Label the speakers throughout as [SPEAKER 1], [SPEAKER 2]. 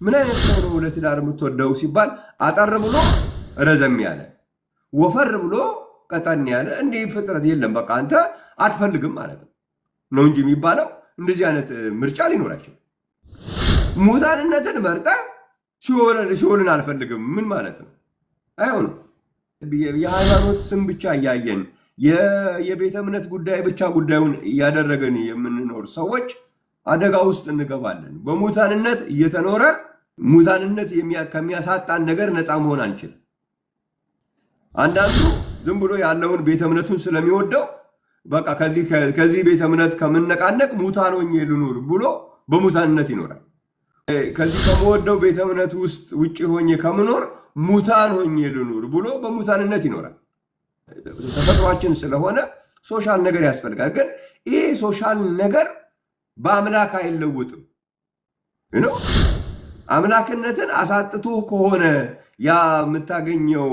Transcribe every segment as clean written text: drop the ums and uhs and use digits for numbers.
[SPEAKER 1] ምን አይነት ሰው ነው ለትዳር የምትወደው ሲባል አጠር ብሎ ረዘም ያለ፣ ወፈር ብሎ ቀጠን ያለ እንዲህ ፍጥረት የለም። በቃ አንተ አትፈልግም ማለት ነው እንጂ የሚባለው እንደዚህ አይነት ምርጫ ሊኖራቸው። ሙታንነትን መርጠ ሲኦልን አልፈልግም ምን ማለት ነው? አይሆንም። የሃይማኖት ስም ብቻ እያየን የቤተ እምነት ጉዳይ ብቻ ጉዳዩን እያደረገን የምንኖር ሰዎች አደጋ ውስጥ እንገባለን። በሙታንነት እየተኖረ ሙታንነት ከሚያሳጣን ነገር ነፃ መሆን አንችልም። አንዳንዱ ዝም ብሎ ያለውን ቤተ እምነቱን ስለሚወደው በቃ ከዚህ ቤተ እምነት ከምነቃነቅ ሙታን ሆኜ ልኑር ብሎ በሙታንነት ይኖራል። ከዚህ ከመወደው ቤተ እምነት ውስጥ ውጭ ሆኜ ከምኖር ሙታን ሆኜ ልኑር ብሎ በሙታንነት ይኖራል። ተፈጥሯችን ስለሆነ ሶሻል ነገር ያስፈልጋል። ግን ይሄ ሶሻል ነገር በአምላክ አይለውጥም። አምላክነትን አሳጥቶ ከሆነ ያ የምታገኘው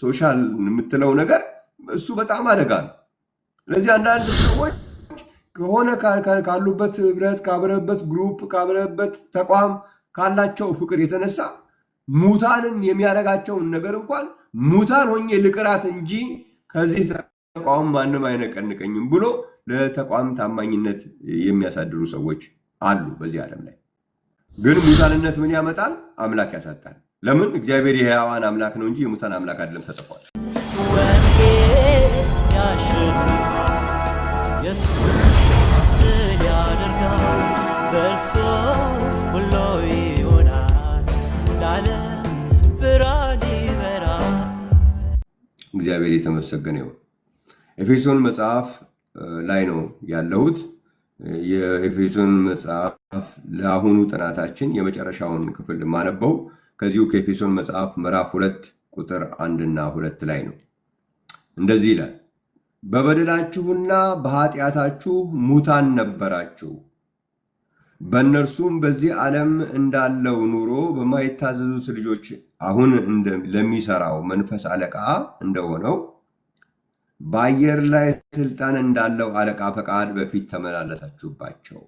[SPEAKER 1] ሶሻል የምትለው ነገር እሱ በጣም አደጋ ነው። ስለዚህ አንዳንድ ሰዎች ከሆነ ካሉበት ህብረት፣ ካብረበት ግሩፕ፣ ካብረበት ተቋም ካላቸው ፍቅር የተነሳ ሙታንን የሚያደርጋቸውን ነገር እንኳን ሙታን ሆኜ ልቅራት እንጂ ከዚህ ተቋም ማንም አይነቀንቀኝም ብሎ ለተቋም ታማኝነት የሚያሳድሩ ሰዎች አሉ በዚህ ዓለም ላይ። ግን ሙታንነት ምን ያመጣል? አምላክ ያሳጣል። ለምን? እግዚአብሔር የሕያዋን አምላክ ነው እንጂ የሙታን አምላክ አይደለም ተጽፏል። እግዚአብሔር የተመሰገነ ይሁን። ኤፌሶን መጽሐፍ ላይ ነው ያለሁት። የኤፌሶን መጽሐፍ ለአሁኑ ጥናታችን የመጨረሻውን ክፍል ማነበው ከዚሁ ከኤፌሶን መጽሐፍ ምዕራፍ 2 ቁጥር 1 እና 2 ላይ ነው። እንደዚህ ይላል፣ በበደላችሁና በኃጢአታችሁ ሙታን ነበራችሁ፣ በእነርሱም በዚህ ዓለም እንዳለው ኑሮ በማይታዘዙት ልጆች አሁን ለሚሰራው መንፈስ አለቃ እንደሆነው በአየር ላይ ስልጣን እንዳለው አለቃ ፈቃድ በፊት ተመላለሳችሁባቸው።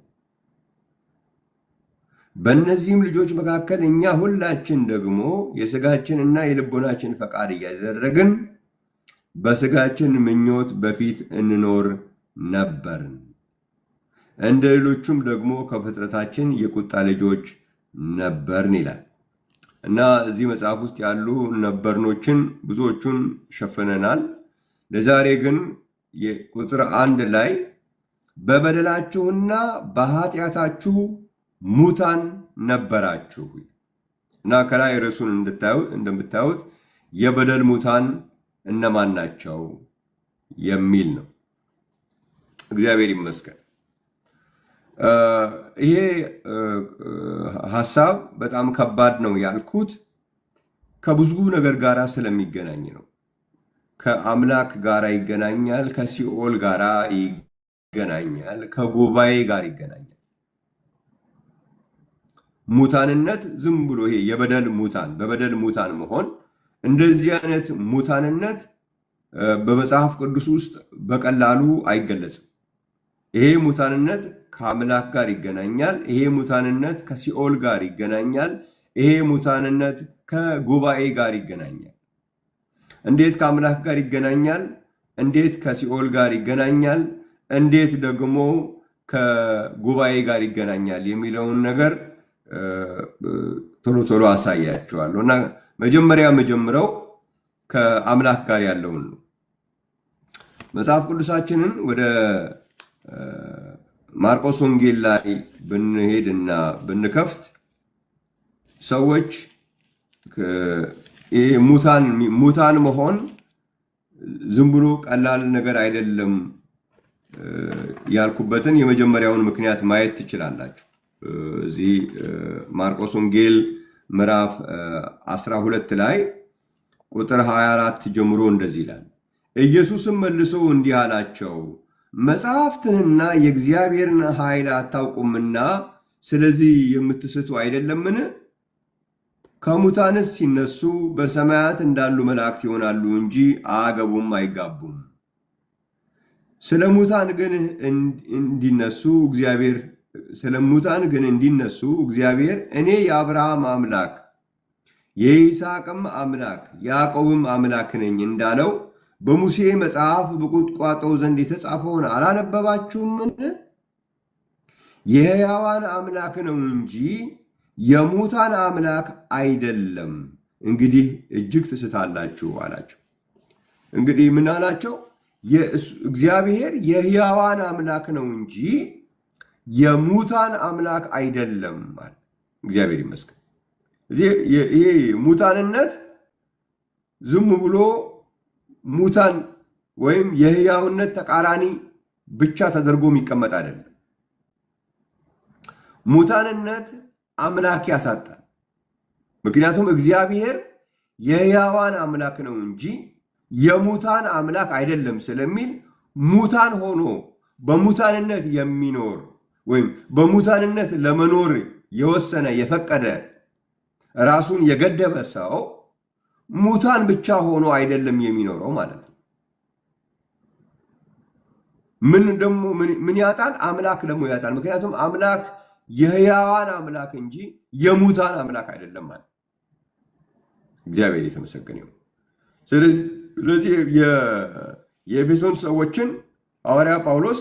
[SPEAKER 1] በእነዚህም ልጆች መካከል እኛ ሁላችን ደግሞ የሥጋችንና የልቦናችን ፈቃድ እያደረግን በሥጋችን ምኞት በፊት እንኖር ነበርን። እንደ ሌሎቹም ደግሞ ከፍጥረታችን የቁጣ ልጆች ነበርን ይላል እና እዚህ መጽሐፍ ውስጥ ያሉ ነበርኖችን ብዙዎቹን ሸፍነናል። ለዛሬ ግን ቁጥር 1 ላይ በበደላችሁና በኃጢአታችሁ ሙታን ነበራችሁ እና ከላይ ርዕሱን እንደምታዩት የበደል ሙታን እነማን ናቸው የሚል ነው። እግዚአብሔር ይመስገን። ይሄ ሐሳብ በጣም ከባድ ነው ያልኩት ከብዙ ነገር ጋር ስለሚገናኝ ነው። ከአምላክ ጋር ይገናኛል፣ ከሲኦል ጋር ይገናኛል፣ ከጉባኤ ጋር ይገናኛል። ሙታንነት ዝም ብሎ ይሄ በበደል ሙታን መሆን እንደዚህ አይነት ሙታንነት በመጽሐፍ ቅዱስ ውስጥ በቀላሉ አይገለጽም። ይሄ ሙታንነት ከአምላክ ጋር ይገናኛል። ይሄ ሙታንነት ከሲኦል ጋር ይገናኛል። ይሄ ሙታንነት ከጉባኤ ጋር ይገናኛል። እንዴት ከአምላክ ጋር ይገናኛል? እንዴት ከሲኦል ጋር ይገናኛል? እንዴት ደግሞ ከጉባኤ ጋር ይገናኛል የሚለውን ነገር ቶሎ ቶሎ አሳያቸዋለሁ እና መጀመሪያ መጀምረው ከአምላክ ጋር ያለውን ነው። መጽሐፍ ቅዱሳችንን ወደ ማርቆስ ወንጌል ላይ ብንሄድና ብንከፍት ሰዎች ሙታን መሆን ዝም ብሎ ቀላል ነገር አይደለም ያልኩበትን የመጀመሪያውን ምክንያት ማየት ትችላላችሁ። እዚህ ማርቆስ ወንጌል ምዕራፍ 12 ላይ ቁጥር 24 ጀምሮ እንደዚህ ይላል። ኢየሱስም መልሶ እንዲህ አላቸው፣ መጽሐፍትንና የእግዚአብሔርን ኃይል አታውቁምና ስለዚህ የምትስቱ አይደለምን? ከሙታንስ ሲነሱ በሰማያት እንዳሉ መላእክት ይሆናሉ እንጂ አያገቡም፣ አይጋቡም። ስለ ሙታን ግን እንዲነሱ እግዚአብሔር ስለሙታን ግን እንዲነሱ እግዚአብሔር እኔ የአብርሃም አምላክ የይስሐቅም አምላክ ያዕቆብም አምላክ ነኝ እንዳለው በሙሴ መጽሐፍ በቁጥቋጦው ዘንድ የተጻፈውን አላነበባችሁምን? የሕያዋን አምላክ ነው እንጂ የሙታን አምላክ አይደለም። እንግዲህ እጅግ ትስታላችሁ አላቸው። እንግዲህ ምን አላቸው? እግዚአብሔር የሕያዋን አምላክ ነው እንጂ የሙታን አምላክ አይደለም ማለት። እግዚአብሔር ይመስገን። ይሄ ሙታንነት ዝም ብሎ ሙታን ወይም የሕያውነት ተቃራኒ ብቻ ተደርጎ የሚቀመጥ አይደለም። ሙታንነት አምላክ ያሳጣል። ምክንያቱም እግዚአብሔር የሕያዋን አምላክ ነው እንጂ የሙታን አምላክ አይደለም ስለሚል ሙታን ሆኖ በሙታንነት የሚኖር ወይም በሙታንነት ለመኖር የወሰነ የፈቀደ ራሱን የገደበ ሰው ሙታን ብቻ ሆኖ አይደለም የሚኖረው ማለት ነው። ምን ያጣል? አምላክ ደግሞ ያጣል። ምክንያቱም አምላክ የሕያዋን አምላክ እንጂ የሙታን አምላክ አይደለም ማለት። እግዚአብሔር የተመሰገነ ይሁን። ስለዚህ የኤፌሶን ሰዎችን ሐዋርያ ጳውሎስ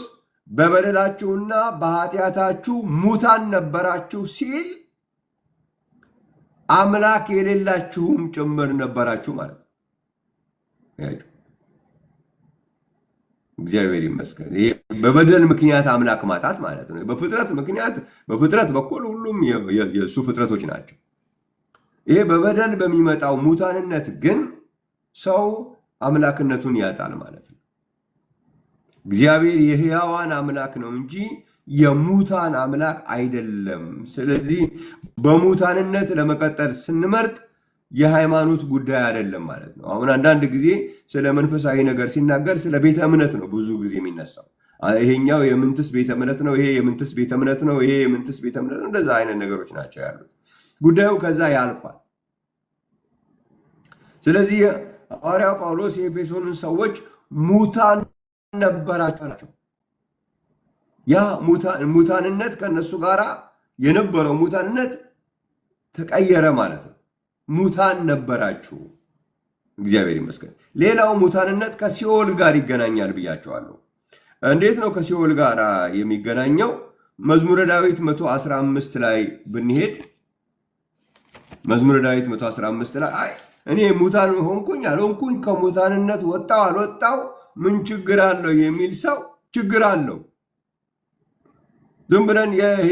[SPEAKER 1] በበደላችሁና በኃጢአታችሁ ሙታን ነበራችሁ ሲል አምላክ የሌላችሁም ጭምር ነበራችሁ ማለት ነው። እግዚአብሔር ይመስገን። ይሄ በበደል ምክንያት አምላክ ማጣት ማለት ነው። በፍጥረት በኩል ሁሉም የእሱ ፍጥረቶች ናቸው። ይሄ በበደል በሚመጣው ሙታንነት ግን ሰው አምላክነቱን ያጣል ማለት ነው። እግዚአብሔር የሕያዋን አምላክ ነው እንጂ የሙታን አምላክ አይደለም። ስለዚህ በሙታንነት ለመቀጠል ስንመርጥ የሃይማኖት ጉዳይ አይደለም ማለት ነው። አሁን አንዳንድ ጊዜ ስለ መንፈሳዊ ነገር ሲናገር ስለ ቤተ እምነት ነው ብዙ ጊዜ የሚነሳው። ይሄኛው የምንትስ ቤተ እምነት ነው፣ ይሄ የምንትስ ቤተ እምነት ነው፣ ይሄ የምንትስ ቤተ እምነት ነው። እንደዛ አይነት ነገሮች ናቸው ያሉት። ጉዳዩ ከዛ ያልፋል። ስለዚህ ሐዋርያው ጳውሎስ የኤፌሶንን ሰዎች ሙታን ነበራቸው ናቸው። ያ ሙታንነት ከነሱ ጋር የነበረው ሙታንነት ተቀየረ ማለት ነው። ሙታን ነበራችሁ። እግዚአብሔር ይመስገን። ሌላው ሙታንነት ከሲኦል ጋር ይገናኛል ብያቸዋለሁ። እንዴት ነው ከሲኦል ጋር የሚገናኘው? መዝሙረ ዳዊት 115 ላይ ብንሄድ መዝሙረ ዳዊት 115 ላይ እኔ ሙታን ሆንኩኝ አልሆንኩኝ ከሙታንነት ወጣው አልወጣው ምን ችግር አለው የሚል ሰው ችግር አለው። ዝም ብለን ይሄ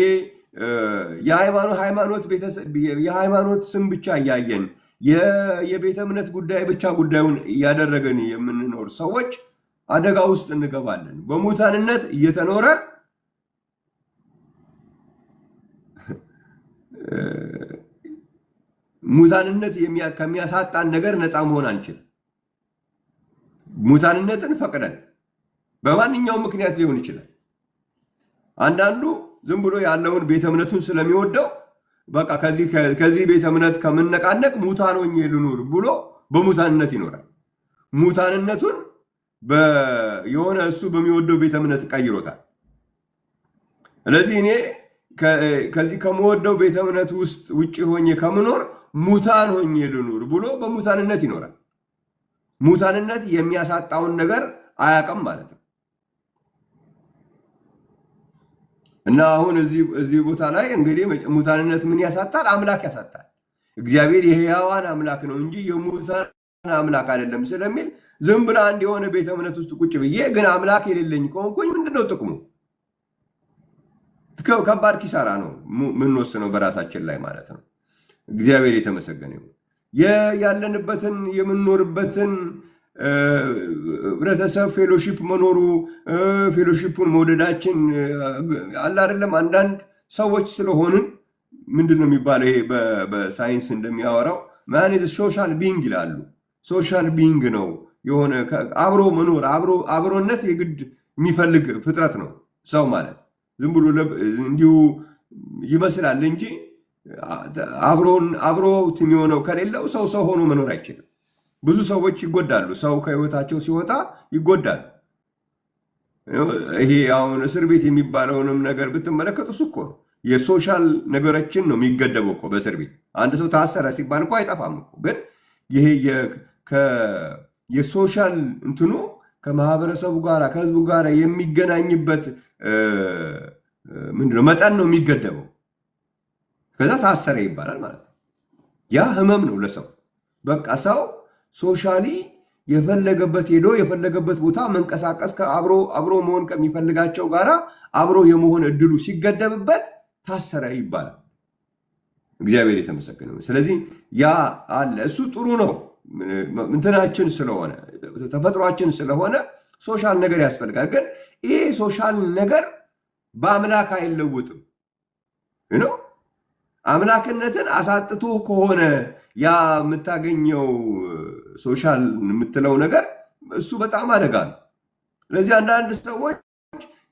[SPEAKER 1] የሃይማኖት ስም ብቻ እያየን የቤተ እምነት ጉዳይ ብቻ ጉዳዩን እያደረገን የምንኖር ሰዎች አደጋ ውስጥ እንገባለን። በሙታንነት እየተኖረ ሙታንነት ከሚያሳጣን ነገር ነፃ መሆን አንችልም። ሙታንነትን ፈቅደን በማንኛውም ምክንያት ሊሆን ይችላል። አንዳንዱ ዝም ብሎ ያለውን ቤተ እምነቱን ስለሚወደው በቃ ከዚህ ቤተ እምነት ከምነቃነቅ ሙታን ሆኜ ልኑር ብሎ በሙታንነት ይኖራል። ሙታንነቱን የሆነ እሱ በሚወደው ቤተ እምነት ቀይሮታል። ስለዚህ እኔ ከዚህ ከምወደው ቤተ እምነት ውስጥ ውጭ ሆኜ ከምኖር ሙታን ሆኜ ልኑር ብሎ በሙታንነት ይኖራል። ሙታንነት የሚያሳጣውን ነገር አያውቅም ማለት ነው። እና አሁን እዚህ ቦታ ላይ እንግዲህ ሙታንነት ምን ያሳጣል? አምላክ ያሳጣል። እግዚአብሔር የሕያዋን አምላክ ነው እንጂ የሙታን አምላክ አይደለም ስለሚል ዝም ብላ አንድ የሆነ ቤተ እምነት ውስጥ ቁጭ ብዬ ግን አምላክ የሌለኝ ከሆንኩኝ ምንድነው ጥቅሙ? ከባድ ኪሳራ ነው የምንወስነው በራሳችን ላይ ማለት ነው። እግዚአብሔር የተመሰገነ ይሁን። ያለንበትን የምንኖርበትን ህብረተሰብ ፌሎሺፕ መኖሩ ፌሎሺፑን መውደዳችን አለ አይደለም። አንዳንድ ሰዎች ስለሆንን ምንድን ነው የሚባለው? ይሄ በሳይንስ እንደሚያወራው ማን ኢዝ ሶሻል ቢንግ ይላሉ። ሶሻል ቢንግ ነው የሆነ አብሮ መኖር አብሮነት የግድ የሚፈልግ ፍጥረት ነው ሰው ማለት። ዝም ብሎ እንዲሁ ይመስላል እንጂ አብሮት የሚሆነው ከሌለው ሰው ሆኖ መኖር አይችልም። ብዙ ሰዎች ይጎዳሉ። ሰው ከህይወታቸው ሲወጣ ይጎዳሉ። ይሄ አሁን እስር ቤት የሚባለውንም ነገር ብትመለከቱ እሱ እኮ ነው የሶሻል ነገሮችን ነው የሚገደበው እኮ በእስር ቤት አንድ ሰው ታሰረ ሲባል እኮ አይጠፋም እኮ ግን ይሄ የሶሻል እንትኑ ከማህበረሰቡ ጋር ከህዝቡ ጋር የሚገናኝበት ምንድነው መጠን ነው የሚገደበው። ከዛ ታሰረ ይባላል ማለት ነው። ያ ህመም ነው ለሰው። በቃ ሰው ሶሻሊ የፈለገበት ሄዶ የፈለገበት ቦታ መንቀሳቀስ አብሮ መሆን ከሚፈልጋቸው ጋራ አብሮ የመሆን እድሉ ሲገደብበት ታሰረ ይባላል። እግዚአብሔር የተመሰገነ ነው። ስለዚህ ያ አለ እሱ ጥሩ ነው። እንትናችን ስለሆነ ተፈጥሯችን ስለሆነ ሶሻል ነገር ያስፈልጋል። ግን ይሄ ሶሻል ነገር በአምላክ አይለውጥም ነው። አምላክነትን አሳጥቶ ከሆነ ያ የምታገኘው ሶሻል የምትለው ነገር እሱ በጣም አደጋ ነው። ስለዚህ አንዳንድ ሰዎች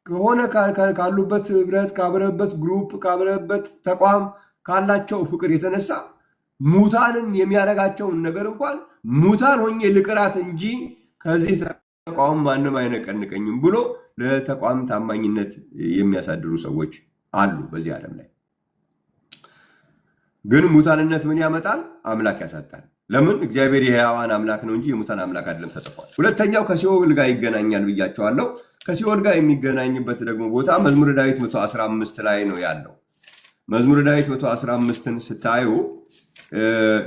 [SPEAKER 1] ከሆነ ካሉበት ህብረት ካበረበት ግሩፕ ካበረበት ተቋም ካላቸው ፍቅር የተነሳ ሙታንን የሚያደርጋቸውን ነገር እንኳን ሙታን ሆኜ ልቅራት እንጂ ከዚህ ተቋም ማንም አይነቀንቀኝም ብሎ ለተቋም ታማኝነት የሚያሳድሩ ሰዎች አሉ በዚህ ዓለም ላይ። ግን ሙታንነት ምን ያመጣል? አምላክ ያሳጣል። ለምን? እግዚአብሔር የሕያዋን አምላክ ነው እንጂ የሙታን አምላክ አይደለም ተጽፏል። ሁለተኛው ከሲኦል ጋር ይገናኛል ብያቸዋለሁ። ከሲኦል ጋር የሚገናኝበት ደግሞ ቦታ መዝሙረ ዳዊት 115 ላይ ነው ያለው። መዝሙረ ዳዊት 115ን ስታዩ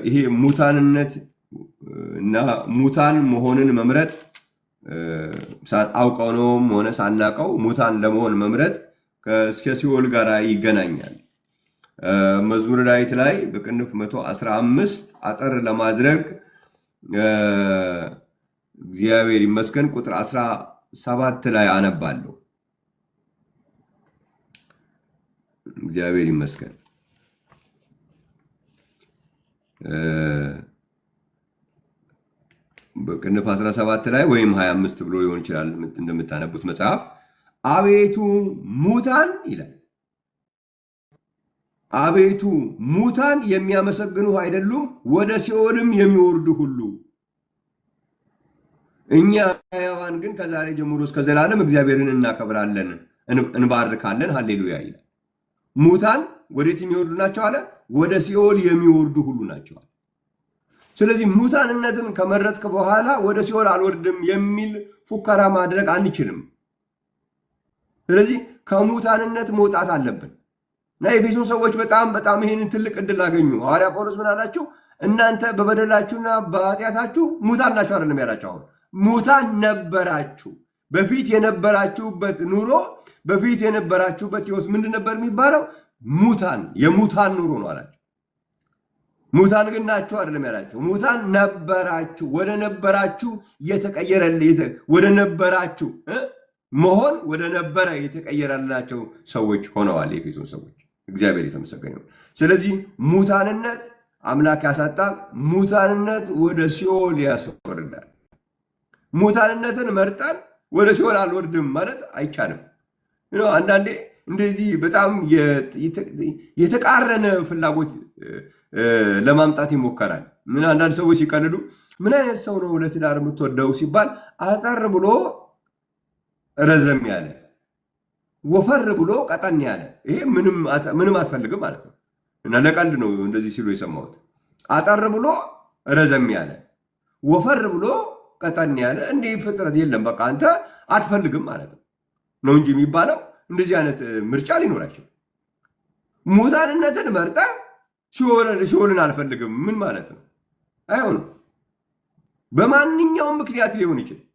[SPEAKER 1] ይሄ ሙታንነት እና ሙታን መሆንን መምረጥ አውቀው ነውም ሆነ ሳናቀው ሙታን ለመሆን መምረጥ እስከ ሲኦል ጋር ይገናኛል። መዝሙረ ዳዊት ላይ በቅንፍ 115 አጠር ለማድረግ እግዚአብሔር ይመስገን ቁጥር 17 ላይ አነባለሁ። እግዚአብሔር ይመስገን በቅንፍ 17 ላይ ወይም 25 ብሎ ሊሆን ይችላል እንደምታነቡት መጽሐፍ። አቤቱ ሙታን ይላል። አቤቱ ሙታን የሚያመሰግኑ አይደሉም፣ ወደ ሲኦልም የሚወርዱ ሁሉ። እኛ ሕያዋን ግን ከዛሬ ጀምሮ እስከ ዘላለም እግዚአብሔርን እናከብራለን፣ እንባርካለን። ሃሌሉያ ይላል። ሙታን ወዴት የሚወርዱ ናቸው አለ? ወደ ሲኦል የሚወርዱ ሁሉ ናቸው። ስለዚህ ሙታንነትን ከመረጥክ በኋላ ወደ ሲኦል አልወርድም የሚል ፉከራ ማድረግ አንችልም። ስለዚህ ከሙታንነት መውጣት አለብን እና የኤፌሶን ሰዎች በጣም ይህንን ትልቅ እድል አገኙ። ሐዋርያ ጳውሎስ ምን አላቸው? እናንተ በበደላችሁና በኃጢአታችሁ ሙታን ናችሁ አይደለም ያላቸው። አሁን ሙታን ነበራችሁ። በፊት የነበራችሁበት ኑሮ፣ በፊት የነበራችሁበት ህይወት ምንድን ነበር የሚባለው? ሙታን፣ የሙታን ኑሮ ነው አላቸው። ሙታን ግን ናችሁ አይደለም ያላቸው። ሙታን ነበራችሁ፣ ወደ ነበራችሁ ወደ ነበራችሁ መሆን ወደ ነበረ የተቀየረላቸው ሰዎች ሆነዋል የኤፌሶን ሰዎች። እግዚአብሔር የተመሰገነ ነው። ስለዚህ ሙታንነት አምላክ ያሳጣል። ሙታንነት ወደ ሲኦል ያስወርዳል። ሙታንነትን መርጠን ወደ ሲኦል አልወርድም ማለት አይቻልም። አንዳንዴ እንደዚህ በጣም የተቃረነ ፍላጎት ለማምጣት ይሞከራል። አንዳንድ ሰዎች ሲቀልዱ ምን አይነት ሰው ነው ለትዳር የምትወደው ሲባል አጠር ብሎ ረዘም ያለ፣ ወፈር ብሎ ቀጠን ያለ፣ ይሄ ምንም አትፈልግም ማለት ነው። እና ለቀልድ ነው እንደዚህ ሲሉ የሰማሁት። አጠር ብሎ ረዘም ያለ፣ ወፈር ብሎ ቀጠን ያለ፣ እንዲህ ፍጥረት የለም በቃ አንተ አትፈልግም ማለት ነው እንጂ የሚባለው እንደዚህ አይነት ምርጫ ሊኖራቸው። ሙታንነትን መርጠ ሲኦልን አልፈልግም ምን ማለት ነው? አይሆንም። በማንኛውም ምክንያት ሊሆን ይችላል።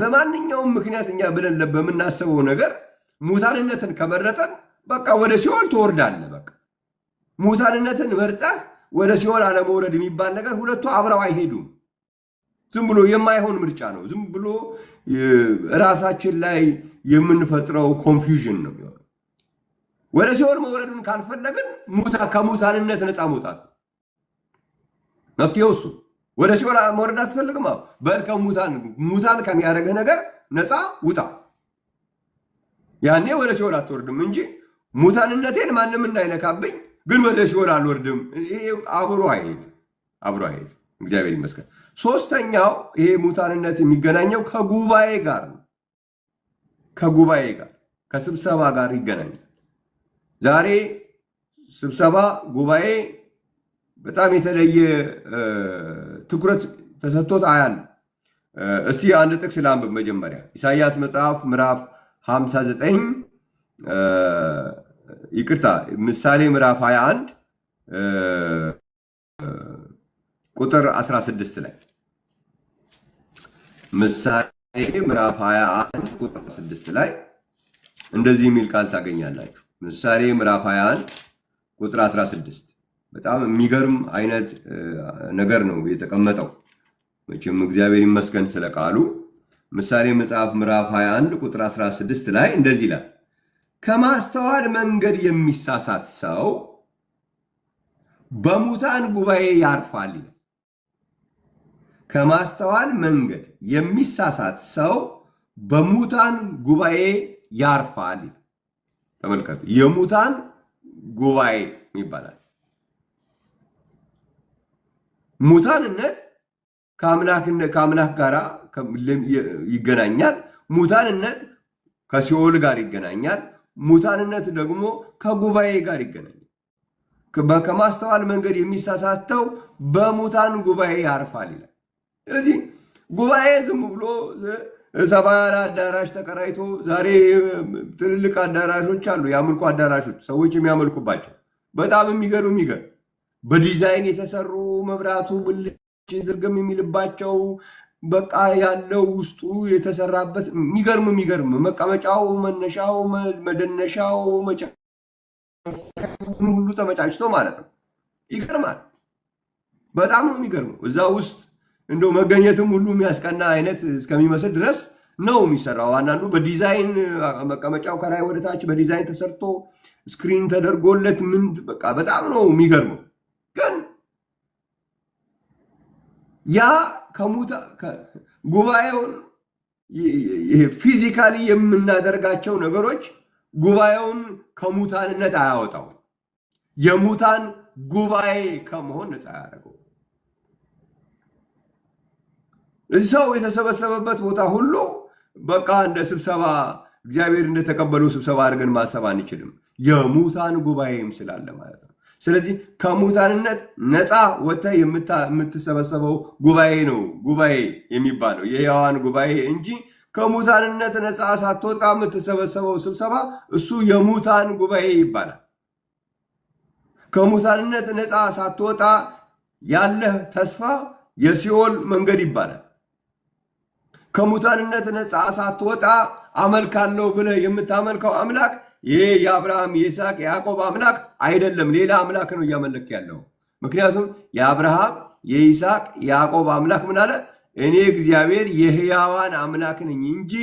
[SPEAKER 1] በማንኛውም ምክንያት እኛ ብለን በምናስበው ነገር ሙታንነትን ከመረጠን በቃ ወደ ሲኦል ትወርዳለህ። በቃ ሙታንነትን መርጠህ ወደ ሲኦል አለመውረድ የሚባል ነገር ሁለቱ አብረው አይሄዱም። ዝም ብሎ የማይሆን ምርጫ ነው። ዝም ብሎ ራሳችን ላይ የምንፈጥረው ኮንፊውዥን ነው የሚሆነው። ወደ ሲኦል መውረዱን ካልፈለግን ከሙታንነት ነፃ መውጣት መፍትሄው እሱ። ወደ ሲኦል መውረድ አትፈልግም? በል ሙታን ከሚያደርግህ ነገር ነፃ ውጣ። ያኔ ወደ ሲኦል አትወርድም እንጂ ሙታንነቴን ማንም እንዳይነካብኝ ግን ወደ ሲኦል አልወርድም። ይሄ አብሮ አይሄድ። እግዚአብሔር ይመስገን። ሶስተኛው ይሄ ሙታንነት የሚገናኘው ከጉባኤ ጋር ነው። ከጉባኤ ጋር ከስብሰባ ጋር ይገናኛል። ዛሬ ስብሰባ ጉባኤ በጣም የተለየ ትኩረት ተሰጥቶት አያል። እስቲ አንድ ጥቅስ ላንብብ። መጀመሪያ ኢሳይያስ መጽሐፍ ምዕራፍ 59 ይቅርታ ምሳሌ ምዕራፍ 21 ቁጥር 16 ላይ ምሳሌ ምዕራፍ 21 ቁጥር 16 ላይ እንደዚህ የሚል ቃል ታገኛላችሁ። ምሳሌ ምዕራፍ 21 ቁጥር 16 በጣም የሚገርም አይነት ነገር ነው የተቀመጠው። መቼም እግዚአብሔር ይመስገን ስለ ቃሉ። ምሳሌ መጽሐፍ ምዕራፍ 21 ቁጥር 16 ላይ እንደዚህ ይላል፣ ከማስተዋል መንገድ የሚሳሳት ሰው በሙታን ጉባኤ ያርፋል። ከማስተዋል መንገድ የሚሳሳት ሰው በሙታን ጉባኤ ያርፋል። ተመልከቱ፣ የሙታን ጉባኤ ይባላል። ሙታንነት ከአምላክ ጋር ይገናኛል። ሙታንነት ከሲኦል ጋር ይገናኛል። ሙታንነት ደግሞ ከጉባኤ ጋር ይገናኛል። ከማስተዋል መንገድ የሚሳሳተው በሙታን ጉባኤ ያርፋል ይላል። ስለዚህ ጉባኤ ዝም ብሎ ሰፋ ያለ አዳራሽ ተከራይቶ፣ ዛሬ ትልልቅ አዳራሾች አሉ፣ የአምልኮ አዳራሾች ሰዎች የሚያመልኩባቸው በጣም የሚገርም በዲዛይን የተሰሩ መብራቱ ብልጭ ድርግም የሚልባቸው በቃ ያለው ውስጡ የተሰራበት የሚገርም መቀመጫው፣ መነሻው፣ መደነሻው ሁሉ ተመቻችቶ ማለት ነው። ይገርማል። በጣም ነው የሚገርመው። እዛ ውስጥ እንደው መገኘትም ሁሉ የሚያስቀና አይነት እስከሚመስል ድረስ ነው የሚሰራው። አንዳንዱ በዲዛይን መቀመጫው ከላይ ወደ ታች በዲዛይን ተሰርቶ ስክሪን ተደርጎለት ምን በቃ በጣም ነው የሚገርመው። ግን ያ ጉባኤውን ፊዚካሊ የምናደርጋቸው ነገሮች ጉባኤውን ከሙታንነት አያወጣው፣ የሙታን ጉባኤ ከመሆን ነፃ ያደርገው። ሰው የተሰበሰበበት ቦታ ሁሉ በቃ እንደ ስብሰባ እግዚአብሔር እንደተቀበለው ስብሰባ አድርገን ማሰብ አንችልም። የሙታን ጉባኤም ስላለ ማለት ነው። ስለዚህ ከሙታንነት ነፃ ወጥተህ የምትሰበሰበው ጉባኤ ነው ጉባኤ የሚባለው የሕያዋን ጉባኤ እንጂ ከሙታንነት ነፃ ሳትወጣ የምትሰበሰበው ስብሰባ እሱ የሙታን ጉባኤ ይባላል። ከሙታንነት ነፃ ሳትወጣ ያለህ ተስፋ የሲኦል መንገድ ይባላል። ከሙታንነት ነፃ ሳትወጣ አመልካለሁ ብለህ የምታመልከው አምላክ ይሄ የአብርሃም የይስሐቅ የያዕቆብ አምላክ አይደለም፣ ሌላ አምላክ ነው እያመለክ ያለው። ምክንያቱም የአብርሃም የይስሐቅ የያዕቆብ አምላክ ምን አለ? እኔ እግዚአብሔር የሕያዋን አምላክ ነኝ እንጂ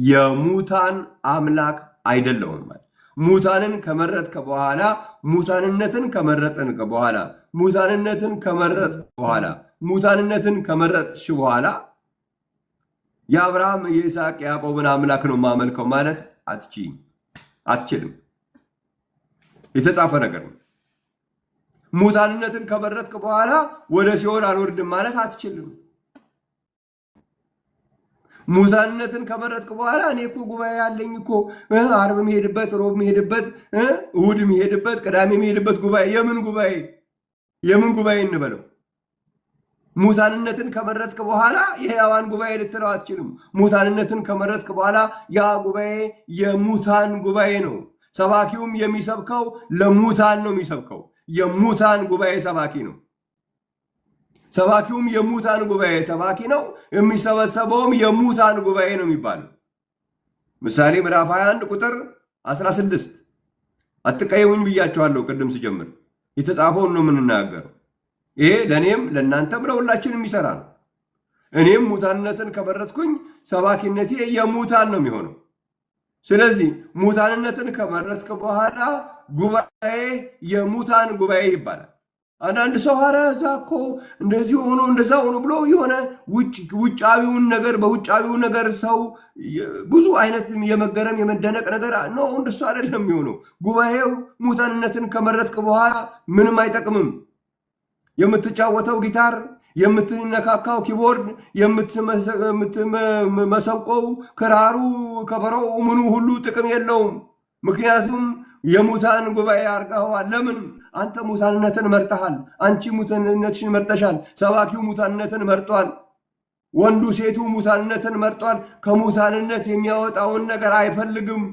[SPEAKER 1] የሙታን አምላክ አይደለሁም ማለት። ሙታንን ከመረጥክ በኋላ ሙታንነትን ከመረጥክ በኋላ ሙታንነትን ከመረጥሽ በኋላ የአብርሃም የይስሐቅ የያዕቆብን አምላክ ነው ማመልከው ማለት አትችልም። የተጻፈ ነገር ነው። ሙታንነትን ከመረጥክ በኋላ ወደ ሲኦል አልወርድም ማለት አትችልም። ሙታንነትን ከመረጥክ በኋላ እኔ እኮ ጉባኤ ያለኝ እኮ ዓርብ የሚሄድበት፣ ሮብ የሚሄድበት፣ እሑድ የሚሄድበት፣ ቅዳሜ የሚሄድበት ጉባኤ የምን ጉባኤ እንበለው? ሙታንነትን ከመረጥክ በኋላ የሕያዋን ጉባኤ ልትለው አትችልም። ሙታንነትን ከመረጥክ በኋላ ያ ጉባኤ የሙታን ጉባኤ ነው። ሰባኪውም የሚሰብከው ለሙታን ነው የሚሰብከው። የሙታን ጉባኤ ሰባኪ ነው። ሰባኪውም የሙታን ጉባኤ ሰባኪ ነው። የሚሰበሰበውም የሙታን ጉባኤ ነው የሚባለው። ምሳሌ ምዕራፍ 21 ቁጥር 16 አትቀየሙኝ ብያቸዋለሁ ቅድም ስጀምር። የተጻፈውን ነው የምንናገረው። ይሄ ለእኔም ለእናንተም ለሁላችንም የሚሰራ ነው። እኔም ሙታንነትን ከመረጥኩኝ ሰባኪነቴ የሙታን ነው የሚሆነው። ስለዚህ ሙታንነትን ከመረጥክ በኋላ ጉባኤ የሙታን ጉባኤ ይባላል። አንዳንድ ሰው ኧረ እዛ እኮ እንደዚህ ሆኖ እንደዛ ሆኖ ብሎ የሆነ ውጫዊውን ነገር በውጫዊው ነገር ሰው ብዙ አይነት የመገረም የመደነቅ ነገር ነው። እንደሱ አይደለም የሚሆነው። ጉባኤው ሙታንነትን ከመረጥክ በኋላ ምንም አይጠቅምም። የምትጫወተው ጊታር፣ የምትነካካው ኪቦርድ፣ የምትመሰንቆው፣ ክራሩ፣ ከበሮው ምኑ ሁሉ ጥቅም የለውም። ምክንያቱም የሙታን ጉባኤ አርጋዋል። ለምን? አንተ ሙታንነትን መርጠሃል። አንቺ ሙታንነትሽን መርጠሻል። ሰባኪው ሙታንነትን መርጧል። ወንዱ ሴቱ ሙታንነትን መርጧል። ከሙታንነት የሚያወጣውን ነገር አይፈልግም።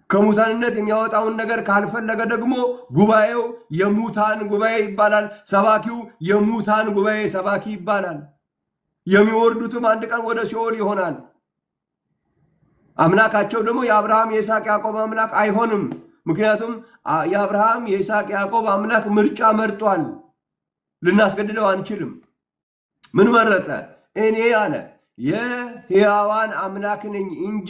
[SPEAKER 1] ከሙታንነት የሚያወጣውን ነገር ካልፈለገ ደግሞ ጉባኤው የሙታን ጉባኤ ይባላል። ሰባኪው የሙታን ጉባኤ ሰባኪ ይባላል። የሚወርዱትም አንድ ቀን ወደ ሲኦል ይሆናል። አምላካቸው ደግሞ የአብርሃም የይስሐቅ ያዕቆብ አምላክ አይሆንም። ምክንያቱም የአብርሃም የይስሐቅ ያዕቆብ አምላክ ምርጫ መርጧል። ልናስገድደው አንችልም። ምን መረጠ? እኔ አለ የሕያዋን አምላክ ነኝ እንጂ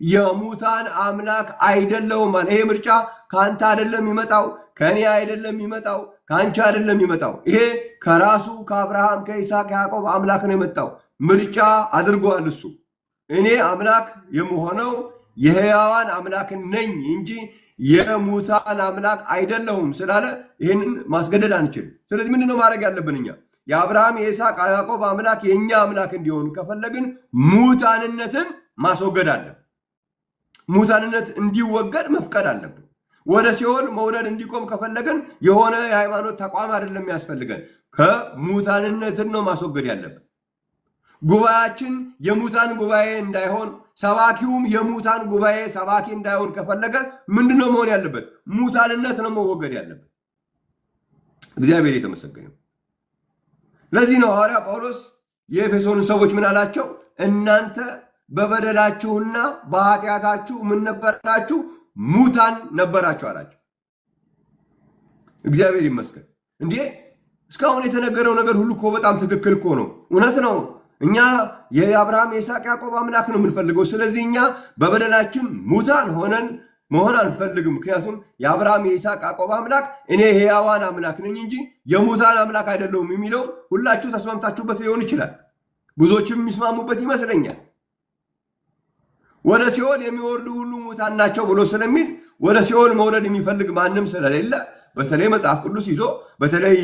[SPEAKER 1] የሙታን አምላክ አይደለሁም አለ። ይሄ ምርጫ ከአንተ አይደለም ይመጣው፣ ከእኔ አይደለም ይመጣው፣ ከአንቺ አይደለም ይመጣው። ይሄ ከራሱ ከአብርሃም ከይስሐቅ ያዕቆብ አምላክ ነው የመጣው። ምርጫ አድርጓል እሱ። እኔ አምላክ የምሆነው የሕያዋን አምላክ ነኝ እንጂ የሙታን አምላክ አይደለሁም ስላለ ይህንን ማስገደድ አንችልም። ስለዚህ ምንድነው ማድረግ ያለብን? እኛ የአብርሃም የይስሐቅ ያዕቆብ አምላክ የእኛ አምላክ እንዲሆን ከፈለግን ሙታንነትን ማስወገድ አለብን። ሙታንነት እንዲወገድ መፍቀድ አለብን። ወደ ሲኦል መውረድ እንዲቆም ከፈለግን የሆነ የሃይማኖት ተቋም አይደለም ያስፈልገን፣ ከሙታንነትን ነው ማስወገድ ያለብን። ጉባኤያችን የሙታን ጉባኤ እንዳይሆን፣ ሰባኪውም የሙታን ጉባኤ ሰባኪ እንዳይሆን ከፈለገ ምንድነው መሆን ያለበት? ሙታንነት ነው መወገድ ያለበት። እግዚአብሔር የተመሰገነ። ለዚህ ነው ሐዋርያ ጳውሎስ የኤፌሶን ሰዎች ምን አላቸው? እናንተ በበደላችሁና በኃጢአታችሁ ምን ነበራችሁ? ሙታን ነበራችሁ አላቸው። እግዚአብሔር ይመስገን። እንዴ እስካሁን የተነገረው ነገር ሁሉ እኮ በጣም ትክክል እኮ ነው። እውነት ነው። እኛ የአብርሃም የይስሐቅ ያዕቆብ አምላክ ነው የምንፈልገው። ስለዚህ እኛ በበደላችን ሙታን ሆነን መሆን አንፈልግም። ምክንያቱም የአብርሃም የይስሐቅ ያዕቆብ አምላክ እኔ የሕያዋን አምላክ ነኝ እንጂ የሙታን አምላክ አይደለሁም የሚለው ሁላችሁ ተስማምታችሁበት ሊሆን ይችላል። ብዙዎችም የሚስማሙበት ይመስለኛል። ወደ ሲኦል የሚወርዱ ሁሉ ሙታን ናቸው ብሎ ስለሚል ወደ ሲኦል መውረድ የሚፈልግ ማንም ስለሌለ በተለይ መጽሐፍ ቅዱስ ይዞ በተለይ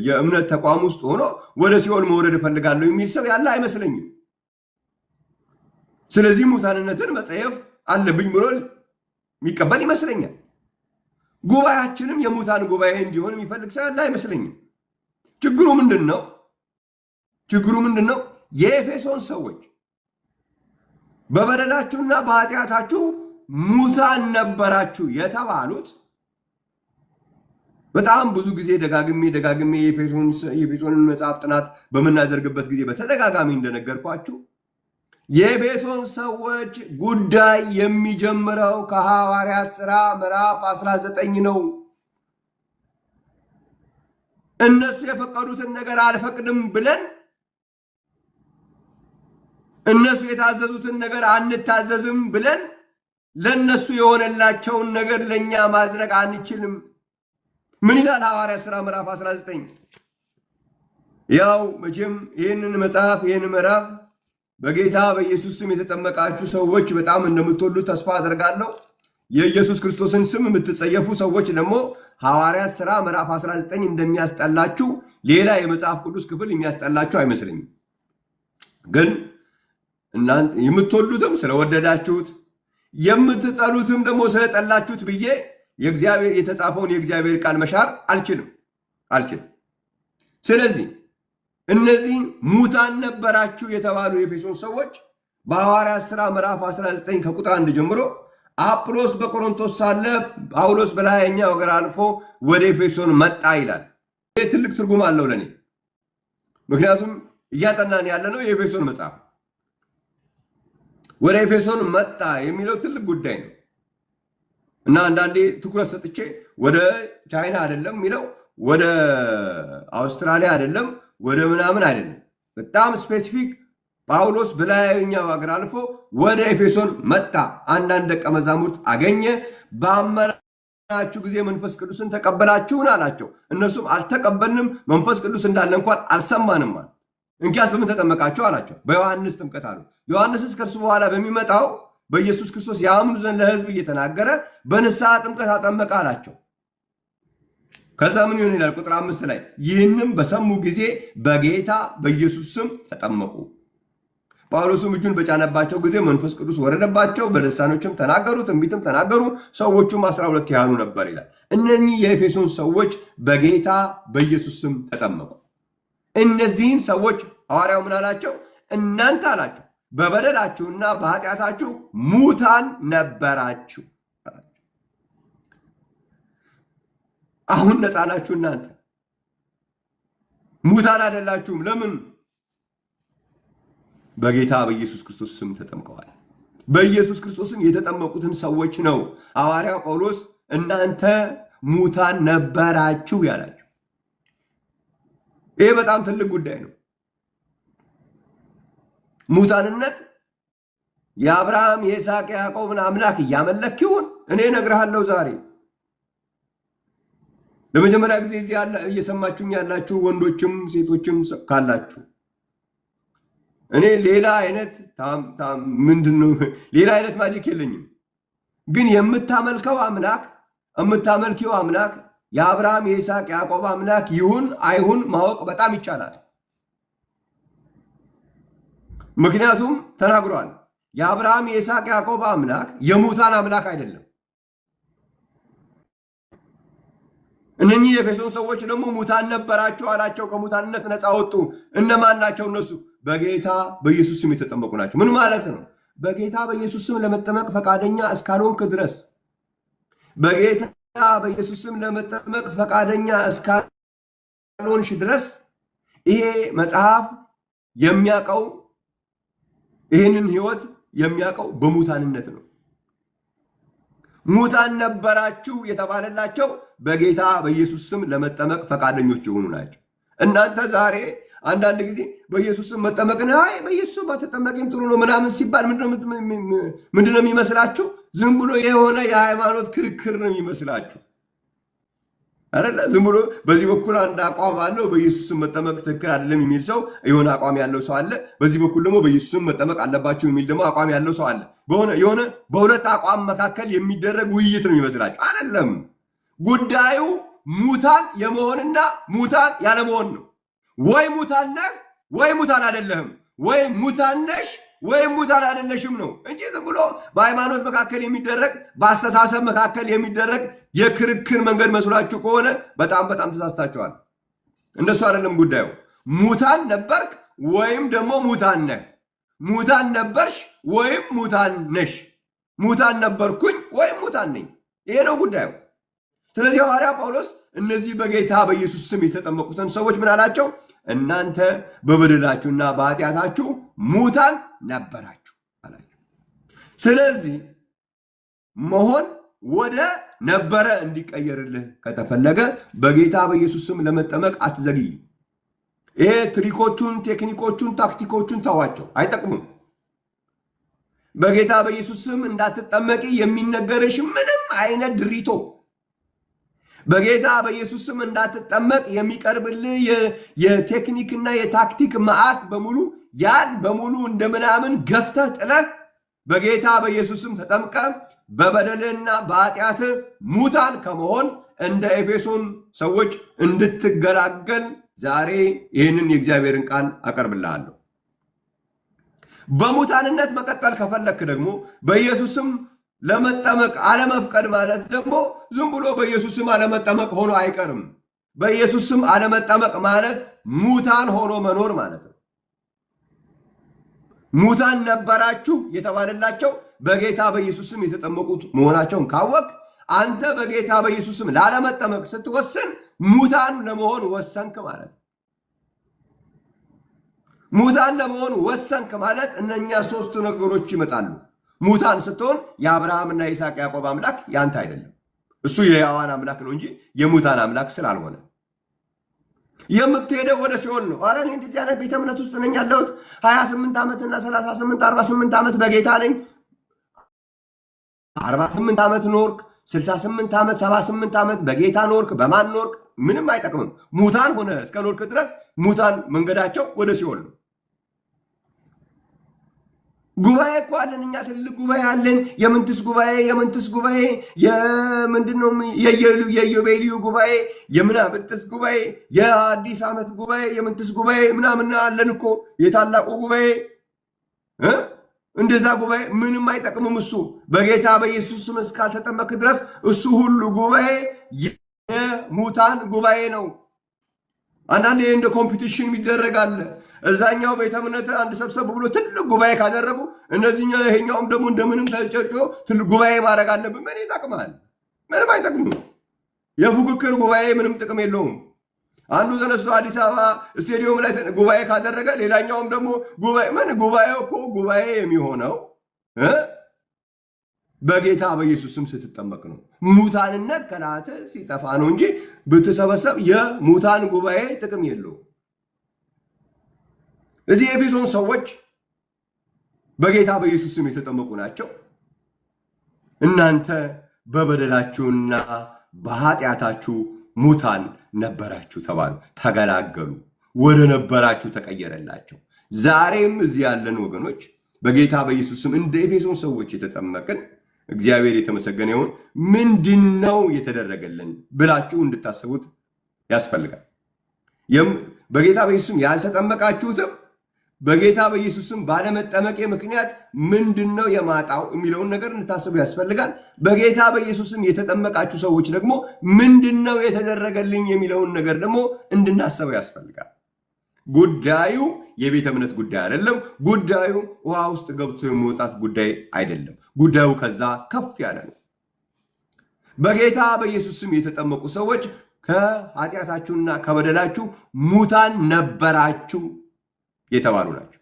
[SPEAKER 1] የእምነት ተቋም ውስጥ ሆኖ ወደ ሲኦል መውረድ እፈልጋለሁ የሚል ሰው ያለ አይመስለኝም። ስለዚህ ሙታንነትን መጸየፍ አለብኝ ብሎ የሚቀበል ይመስለኛል። ጉባኤያችንም የሙታን ጉባኤ እንዲሆን የሚፈልግ ሰው ያለ አይመስለኝም። ችግሩ ምንድን ነው? የኤፌሶን ሰዎች በበደላችሁና በኃጢአታችሁ ሙታን ነበራችሁ የተባሉት በጣም ብዙ ጊዜ ደጋግሜ የኤፌሶንን መጽሐፍ ጥናት በምናደርግበት ጊዜ በተደጋጋሚ እንደነገርኳችሁ የኤፌሶን ሰዎች ጉዳይ የሚጀምረው ከሐዋርያት ሥራ ምዕራፍ 19 ነው። እነሱ የፈቀዱትን ነገር አልፈቅድም ብለን እነሱ የታዘዙትን ነገር አንታዘዝም ብለን ለነሱ የሆነላቸውን ነገር ለኛ ማድረግ አንችልም። ምን ይላል ሐዋርያት ሥራ ምዕራፍ 19? ያው መቼም ይህንን መጽሐፍ ይህን ምዕራፍ በጌታ በኢየሱስ ስም የተጠመቃችሁ ሰዎች በጣም እንደምትወዱት ተስፋ አደርጋለሁ። የኢየሱስ ክርስቶስን ስም የምትጸየፉ ሰዎች ደግሞ ሐዋርያት ሥራ ምዕራፍ 19 እንደሚያስጠላችሁ ሌላ የመጽሐፍ ቅዱስ ክፍል የሚያስጠላችሁ አይመስለኝም። ግን እናንተ የምትወዱትም ስለወደዳችሁት የምትጠሉትም ደግሞ ስለጠላችሁት ብዬ የእግዚአብሔር የተጻፈውን የእግዚአብሔር ቃል መሻር አልችልም። ስለዚህ እነዚህ ሙታን ነበራችሁ የተባሉ የኤፌሶን ሰዎች በሐዋርያት ሥራ ምዕራፍ 19 ከቁጥር 1 ጀምሮ አጵሎስ በቆሮንቶስ ሳለ ጳውሎስ በላይኛው ሀገር አልፎ ወደ ኤፌሶን መጣ ይላል። ይህ ትልቅ ትርጉም አለው ለኔ። ምክንያቱም እያጠናን ያለነው የኤፌሶን መጽሐፍ ወደ ኤፌሶን መጣ የሚለው ትልቅ ጉዳይ ነው እና አንዳንዴ ትኩረት ሰጥቼ ወደ ቻይና አይደለም የሚለው ወደ አውስትራሊያ አይደለም ወደ ምናምን አይደለም። በጣም ስፔሲፊክ ጳውሎስ በላይኛው ሀገር አልፎ ወደ ኤፌሶን መጣ። አንዳንድ ደቀ መዛሙርት አገኘ። ባመናችሁ ጊዜ መንፈስ ቅዱስን ተቀበላችሁን አላቸው። እነሱም አልተቀበልንም፣ መንፈስ ቅዱስ እንዳለ እንኳን አልሰማንም አሉ። እንኪያስ በምን ተጠመቃችሁ አላቸው። በዮሐንስ ጥምቀት አሉ። ዮሐንስስ ከእርሱ በኋላ በሚመጣው በኢየሱስ ክርስቶስ ያምኑ ዘንድ ለሕዝብ እየተናገረ በንስሐ ጥምቀት አጠመቀ አላቸው። ከዛ ምን ይሆን ይላል ቁጥር 5 ላይ ይህንም በሰሙ ጊዜ በጌታ በኢየሱስ ስም ተጠመቁ። ጳውሎስም እጁን በጫነባቸው ጊዜ መንፈስ ቅዱስ ወረደባቸው፣ በልሳኖችም ተናገሩ፣ ትንቢትም ተናገሩ። ሰዎቹም 12 ያህሉ ነበር ይላል። እነኚህ የኤፌሶን ሰዎች በጌታ በኢየሱስ ስም ተጠመቁ። እነዚህን ሰዎች ሐዋርያው ምን አላቸው? እናንተ አላቸው በበደላችሁና በኃጢአታችሁ ሙታን ነበራችሁ። አሁን ነፃ ናችሁ። እናንተ ሙታን አይደላችሁም። ለምን? በጌታ በኢየሱስ ክርስቶስ ስም ተጠምቀዋል። በኢየሱስ ክርስቶስም የተጠመቁትን ሰዎች ነው ሐዋርያው ጳውሎስ እናንተ ሙታን ነበራችሁ ያላቸው። ይሄ በጣም ትልቅ ጉዳይ ነው። ሙታንነት የአብርሃም የይስሐቅ ያዕቆብን አምላክ እያመለክ ይሁን እኔ እነግርሃለሁ ዛሬ ለመጀመሪያ ጊዜ እዚህ እየሰማችሁኝ ያላችሁ ወንዶችም ሴቶችም ካላችሁ እኔ ሌላ አይነት ሌላ አይነት ማጂክ የለኝም። ግን የምታመልከው አምላክ የአብርሃም የይስሐቅ ያዕቆብ አምላክ ይሁን አይሁን ማወቅ በጣም ይቻላል። ምክንያቱም ተናግሯል። የአብርሃም የይስሐቅ ያዕቆብ አምላክ የሙታን አምላክ አይደለም። እነኚህ የኤፌሶን ሰዎች ደግሞ ሙታን ነበራቸው አላቸው። ከሙታንነት ነፃ ወጡ። እነማን ናቸው እነሱ? በጌታ በኢየሱስ ስም የተጠመቁ ናቸው። ምን ማለት ነው? በጌታ በኢየሱስ ስም ለመጠመቅ ፈቃደኛ እስካልሆንክ ድረስ በጌታ በኢየሱስ ስም ለመጠመቅ ፈቃደኛ እስካልሆንሽ ድረስ ይሄ መጽሐፍ የሚያውቀው ይህንን ህይወት የሚያውቀው በሙታንነት ነው። ሙታን ነበራችሁ የተባለላቸው በጌታ በኢየሱስ ስም ለመጠመቅ ፈቃደኞች የሆኑ ናቸው። እናንተ ዛሬ አንዳንድ ጊዜ በኢየሱስ ስም መጠመቅን በኢየሱስ ስም አትጠመቂም ጥሩ ነው ምናምን ሲባል ምንድነው የሚመስላችሁ? ዝም ብሎ የሆነ የሃይማኖት ክርክር ነው የሚመስላችሁ አይደለ? ዝም ብሎ በዚህ በኩል አንድ አቋም አለው፣ በኢየሱስ ስም መጠመቅ ትክክል አይደለም የሚል ሰው የሆነ አቋም ያለው ሰው አለ። በዚህ በኩል ደግሞ በኢየሱስ ስም መጠመቅ አለባችሁ የሚል ደግሞ አቋም ያለው ሰው አለ። የሆነ በሁለት አቋም መካከል የሚደረግ ውይይት ነው የሚመስላችሁ። አይደለም። ጉዳዩ ሙታን የመሆንና ሙታን ያለመሆን ነው። ወይ ሙታን ነህ ወይ ሙታን አይደለህም፣ ወይ ሙታን ነሽ ወይም ሙታን አይደለሽም ነው እንጂ ዝም ብሎ በሃይማኖት መካከል የሚደረግ በአስተሳሰብ መካከል የሚደረግ የክርክር መንገድ መስሏችሁ ከሆነ በጣም ተሳስታችኋል። እንደሱ አይደለም ጉዳዩ። ሙታን ነበርክ ወይም ደግሞ ሙታን ነህ። ሙታን ነበርሽ ወይም ሙታን ነሽ። ሙታን ነበርኩኝ ወይም ሙታን ነኝ። ይሄ ነው ጉዳዩ። ስለዚህ ሐዋርያ ጳውሎስ እነዚህ በጌታ በኢየሱስ ስም የተጠመቁትን ሰዎች ምን አላቸው? እናንተ በበደላችሁና በኃጢአታችሁ ሙታን ነበራችሁ አላቸው። ስለዚህ መሆን ወደ ነበረ እንዲቀየርልህ ከተፈለገ በጌታ በኢየሱስ ስም ለመጠመቅ አትዘግይ። ይሄ ትሪኮቹን፣ ቴክኒኮቹን፣ ታክቲኮቹን ተዋቸው፣ አይጠቅሙም። በጌታ በኢየሱስ ስም እንዳትጠመቂ የሚነገርሽ ምንም አይነት ድሪቶ በጌታ በኢየሱስ ስም እንዳትጠመቅ የሚቀርብልህ የቴክኒክና የታክቲክ መዓት በሙሉ ያን በሙሉ እንደምናምን ገፍተህ ጥለህ በጌታ በኢየሱስ ስም ተጠምቀ በበደልና በኃጢአት ሙታን ከመሆን እንደ ኤፌሶን ሰዎች እንድትገላገል ዛሬ ይህንን የእግዚአብሔርን ቃል አቀርብልሃለሁ። በሙታንነት መቀጠል ከፈለክ ደግሞ በኢየሱስ ስም ለመጠመቅ አለመፍቀድ ማለት ደግሞ ዝም ብሎ በኢየሱስ ስም አለመጠመቅ ሆኖ አይቀርም። በኢየሱስ ስም አለመጠመቅ ማለት ሙታን ሆኖ መኖር ማለት ነው። ሙታን ነበራችሁ የተባለላቸው በጌታ በኢየሱስ ስም የተጠመቁት መሆናቸውን ካወቅ አንተ በጌታ በኢየሱስ ስም ላለመጠመቅ ስትወስን ሙታን ለመሆን ወሰንክ ማለት ነው። ሙታን ለመሆን ወሰንክ ማለት እነኛ ሶስቱ ነገሮች ይመጣሉ። ሙታን ስትሆን የአብርሃምና ይስሐቅ ያዕቆብ አምላክ ያንተ አይደለም። እሱ የሕያዋን አምላክ ነው እንጂ የሙታን አምላክ ስላልሆነ የምትሄደው ወደ ሲኦል ነው። ኧረ እኔ እንደዚህ አይነት ቤተ እምነት ውስጥ ነኝ ያለሁት 28 ዓመትና 38 48 ዓመት በጌታ ነኝ። 48 ዓመት ኖርክ፣ 68 ዓመት 78 ዓመት በጌታ ኖርክ፣ በማን ኖርክ? ምንም አይጠቅምም። ሙታን ሆነ እስከ ኖርክ ድረስ ሙታን መንገዳቸው ወደ ሲኦል ነው። ጉባኤ እኮ አለን እኛ ትልቅ ጉባኤ አለን። የምንትስ ጉባኤ የምንድነው የኢዮቤልዩ ጉባኤ የምናምንትስ ጉባኤ የአዲስ ዓመት ጉባኤ የምንትስ ጉባኤ ምናምን አለን እኮ የታላቁ ጉባኤ እንደዛ ጉባኤ ምንም አይጠቅምም። እሱ በጌታ በኢየሱስ ስም እስካልተጠመቅ ድረስ እሱ ሁሉ ጉባኤ የሙታን ጉባኤ ነው። አንዳንዴ እንደ ኮምፒቲሽን ይደረጋል። እዛኛው ቤተ እምነት አንድ ሰብሰብ ብሎ ትልቅ ጉባኤ ካደረጉ እነዚህኛው ይሄኛውም ደግሞ እንደምንም ተጨጮ ትልቅ ጉባኤ ማድረግ አለብን። ምን ይጠቅማል? ምንም አይጠቅምም። የፉክክር ጉባኤ ምንም ጥቅም የለውም። አንዱ ተነስቶ አዲስ አበባ ስቴዲየም ላይ ጉባኤ ካደረገ ሌላኛውም ደግሞ ጉባኤው እኮ ጉባኤ የሚሆነው በጌታ በኢየሱስ ስም ስትጠመቅ ነው። ሙታንነት ከላተ ሲጠፋ ነው እንጂ ብትሰበሰብ የሙታን ጉባኤ ጥቅም የለውም። እዚህ የኤፌሶን ሰዎች በጌታ በኢየሱስ ስም የተጠመቁ ናቸው። እናንተ በበደላችሁና በኃጢአታችሁ ሙታን ነበራችሁ ተባሉ፣ ተገላገሉ፣ ወደ ነበራችሁ ተቀየረላቸው። ዛሬም እዚህ ያለን ወገኖች በጌታ በኢየሱስ ስም እንደ ኤፌሶን ሰዎች የተጠመቅን እግዚአብሔር የተመሰገነ ይሁን። ምንድነው የተደረገልን ብላችሁ እንድታስቡት ያስፈልጋል። በጌታ በኢየሱስም ያልተጠመቃችሁትም በጌታ በኢየሱስም ባለመጠመቄ ምክንያት ምንድነው የማጣው የሚለውን ነገር እንድታስቡ ያስፈልጋል። በጌታ በኢየሱስም የተጠመቃችሁ ሰዎች ደግሞ ምንድነው የተደረገልኝ የሚለውን ነገር ደግሞ እንድናስበው ያስፈልጋል። ጉዳዩ የቤተ እምነት ጉዳይ አይደለም። ጉዳዩ ውሃ ውስጥ ገብቶ የመውጣት ጉዳይ አይደለም። ጉዳዩ ከዛ ከፍ ያለ ነው። በጌታ በኢየሱስም የተጠመቁ ሰዎች ከኃጢአታችሁና ከበደላችሁ ሙታን ነበራችሁ የተባሉ ናቸው።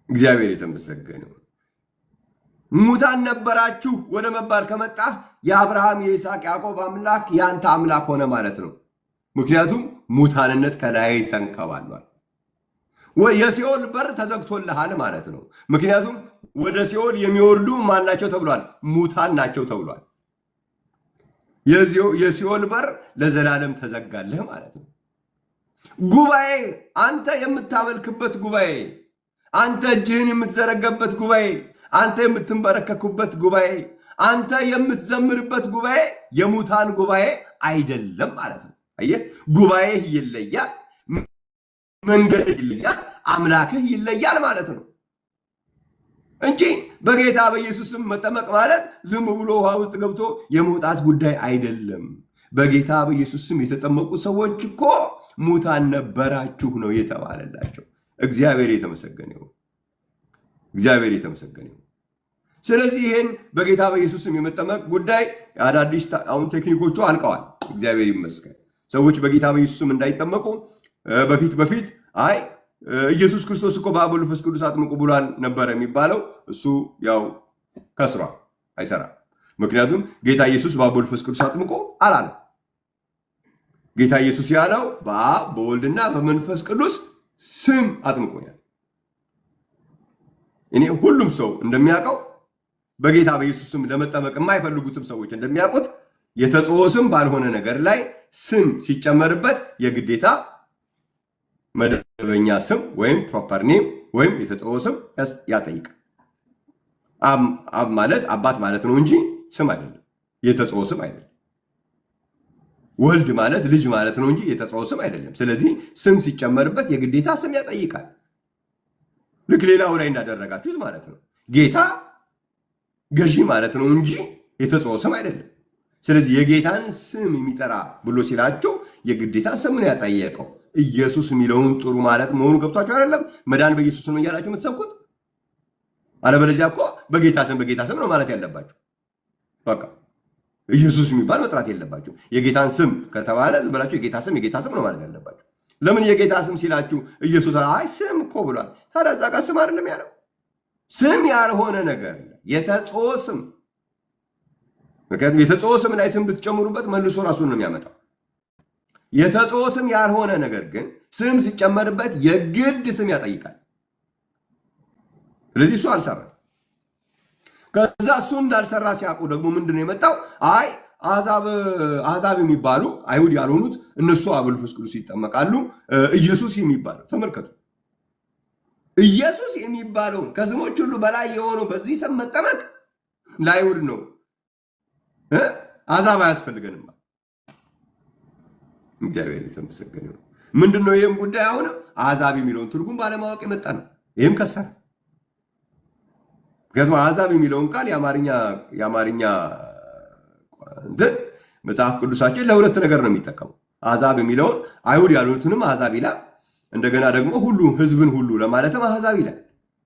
[SPEAKER 1] እግዚአብሔር የተመሰገነ። ሙታን ነበራችሁ ወደ መባል ከመጣ የአብርሃም የይስሐቅ ያዕቆብ አምላክ ያንተ አምላክ ሆነ ማለት ነው። ምክንያቱም ሙታንነት ከላይ ተንከባሏል። የሲኦል በር ተዘግቶልሃል ማለት ነው። ምክንያቱም ወደ ሲኦል የሚወርዱ ማን ናቸው ተብሏል? ሙታን ናቸው ተብሏል። የሲኦል በር ለዘላለም ተዘጋልህ ማለት ነው። ጉባኤ፣ አንተ የምታመልክበት ጉባኤ፣ አንተ እጅህን የምትዘረገበት ጉባኤ፣ አንተ የምትንበረከኩበት ጉባኤ፣ አንተ የምትዘምርበት ጉባኤ የሙታን ጉባኤ አይደለም ማለት ነው። አየህ፣ ጉባኤህ ይለያል፣ መንገድህ ይለያል፣ አምላክህ ይለያል ማለት ነው እንጂ በጌታ በኢየሱስም መጠመቅ ማለት ዝም ብሎ ውሃ ውስጥ ገብቶ የመውጣት ጉዳይ አይደለም። በጌታ በኢየሱስም የተጠመቁ ሰዎች እኮ ሙታን ነበራችሁ ነው የተባለላቸው። እግዚአብሔር የተመሰገነ ይሁን። እግዚአብሔር የተመሰገነ ይሁን። ስለዚህ ይህን በጌታ በኢየሱስም የመጠመቅ ጉዳይ አዳዲስ አሁን ቴክኒኮቹ አልቀዋል። እግዚአብሔር ይመስገን። ሰዎች በጌታ በኢየሱስም እንዳይጠመቁ በፊት ኢየሱስ ክርስቶስ እኮ በአብ ወልድ መንፈስ ቅዱስ አጥምቁ ብሏል ነበር የሚባለው። እሱ ያው ከስሯል፣ አይሰራም። ምክንያቱም ጌታ ኢየሱስ በአብ ወልድ መንፈስ ቅዱስ አጥምቁ አላለም። ጌታ ኢየሱስ ያለው በአብ በወልድና በመንፈስ ቅዱስ ስም አጥምቁኛል። እኔ ሁሉም ሰው እንደሚያውቀው በጌታ በኢየሱስ ስም ለመጠመቅ የማይፈልጉትም ሰዎች እንደሚያውቁት የተጸውዖ ስም ባልሆነ ነገር ላይ ስም ሲጨመርበት የግዴታ መደበኛ ስም ወይም ፕሮፐር ኔም ወይም የተጸውዖ ስም ያጠይቃል። አብ ማለት አባት ማለት ነው እንጂ ስም አይደለም፣ የተጸውዖ ስም አይደለም። ወልድ ማለት ልጅ ማለት ነው እንጂ የተጸውዖ ስም አይደለም። ስለዚህ ስም ሲጨመርበት የግዴታ ስም ያጠይቃል። ልክ ሌላው ላይ እንዳደረጋችሁት ማለት ነው። ጌታ ገዢ ማለት ነው እንጂ የተጸውዖ ስም አይደለም። ስለዚህ የጌታን ስም የሚጠራ ብሎ ሲላችሁ የግዴታ ስምን ያጠየቀው ኢየሱስ የሚለውን ጥሩ ማለት መሆኑ ገብቷችሁ አይደለም? መዳን በኢየሱስ ነው እያላችሁ የምትሰብኩት። አለበለዚያ እኮ በጌታ ስም ነው ማለት ያለባችሁ። በቃ ኢየሱስ የሚባል መጥራት የለባችሁ። የጌታን ስም ከተባለ ዝም ብላችሁ የጌታ ስም ነው ማለት ያለባችሁ። ለምን የጌታ ስም ሲላችሁ ኢየሱስ ስም እኮ ብሏል። ታዲያ እዛ ጋር ስም አይደለም ያለው? ስም ያልሆነ ነገር የተጸውዖ ስም። ምክንያቱም የተጸውዖ ስም ላይ ስም ብትጨምሩበት መልሶ ራሱን ነው የሚያመጣው። የተጸውዖ ስም ያልሆነ ነገር ግን ስም ሲጨመርበት የግድ ስም ያጠይቃል። ስለዚህ እሱ አልሰራም። ከዛ እሱ እንዳልሰራ ሲያውቁ ደግሞ ምንድነው የመጣው? አሕዛብ የሚባሉ አይሁድ ያልሆኑት እነሱ አብ ወልድ መንፈስ ቅዱስ ይጠመቃሉ። ኢየሱስ የሚባለው ተመልከቱ። ኢየሱስ የሚባለውን ከስሞች ሁሉ በላይ የሆነው በዚህ ስም መጠመቅ ለአይሁድ ነው። አሕዛብ አያስፈልገንም። እግዚአብሔር የተመሰገነ ነው። ምንድነው ይህም ጉዳይ? አሁንም አሕዛብ የሚለውን ትርጉም ባለማወቅ የመጣ ነው። ይህም ከሰረ። ምክንያቱም አሕዛብ የሚለውን ቃል የአማርኛ መጽሐፍ ቅዱሳችን ለሁለት ነገር ነው የሚጠቀሙ። አሕዛብ የሚለውን አይሁድ ያሉትንም አሕዛብ ይላል። እንደገና ደግሞ ሁሉ ህዝብን ሁሉ ለማለትም አሕዛብ ይላል።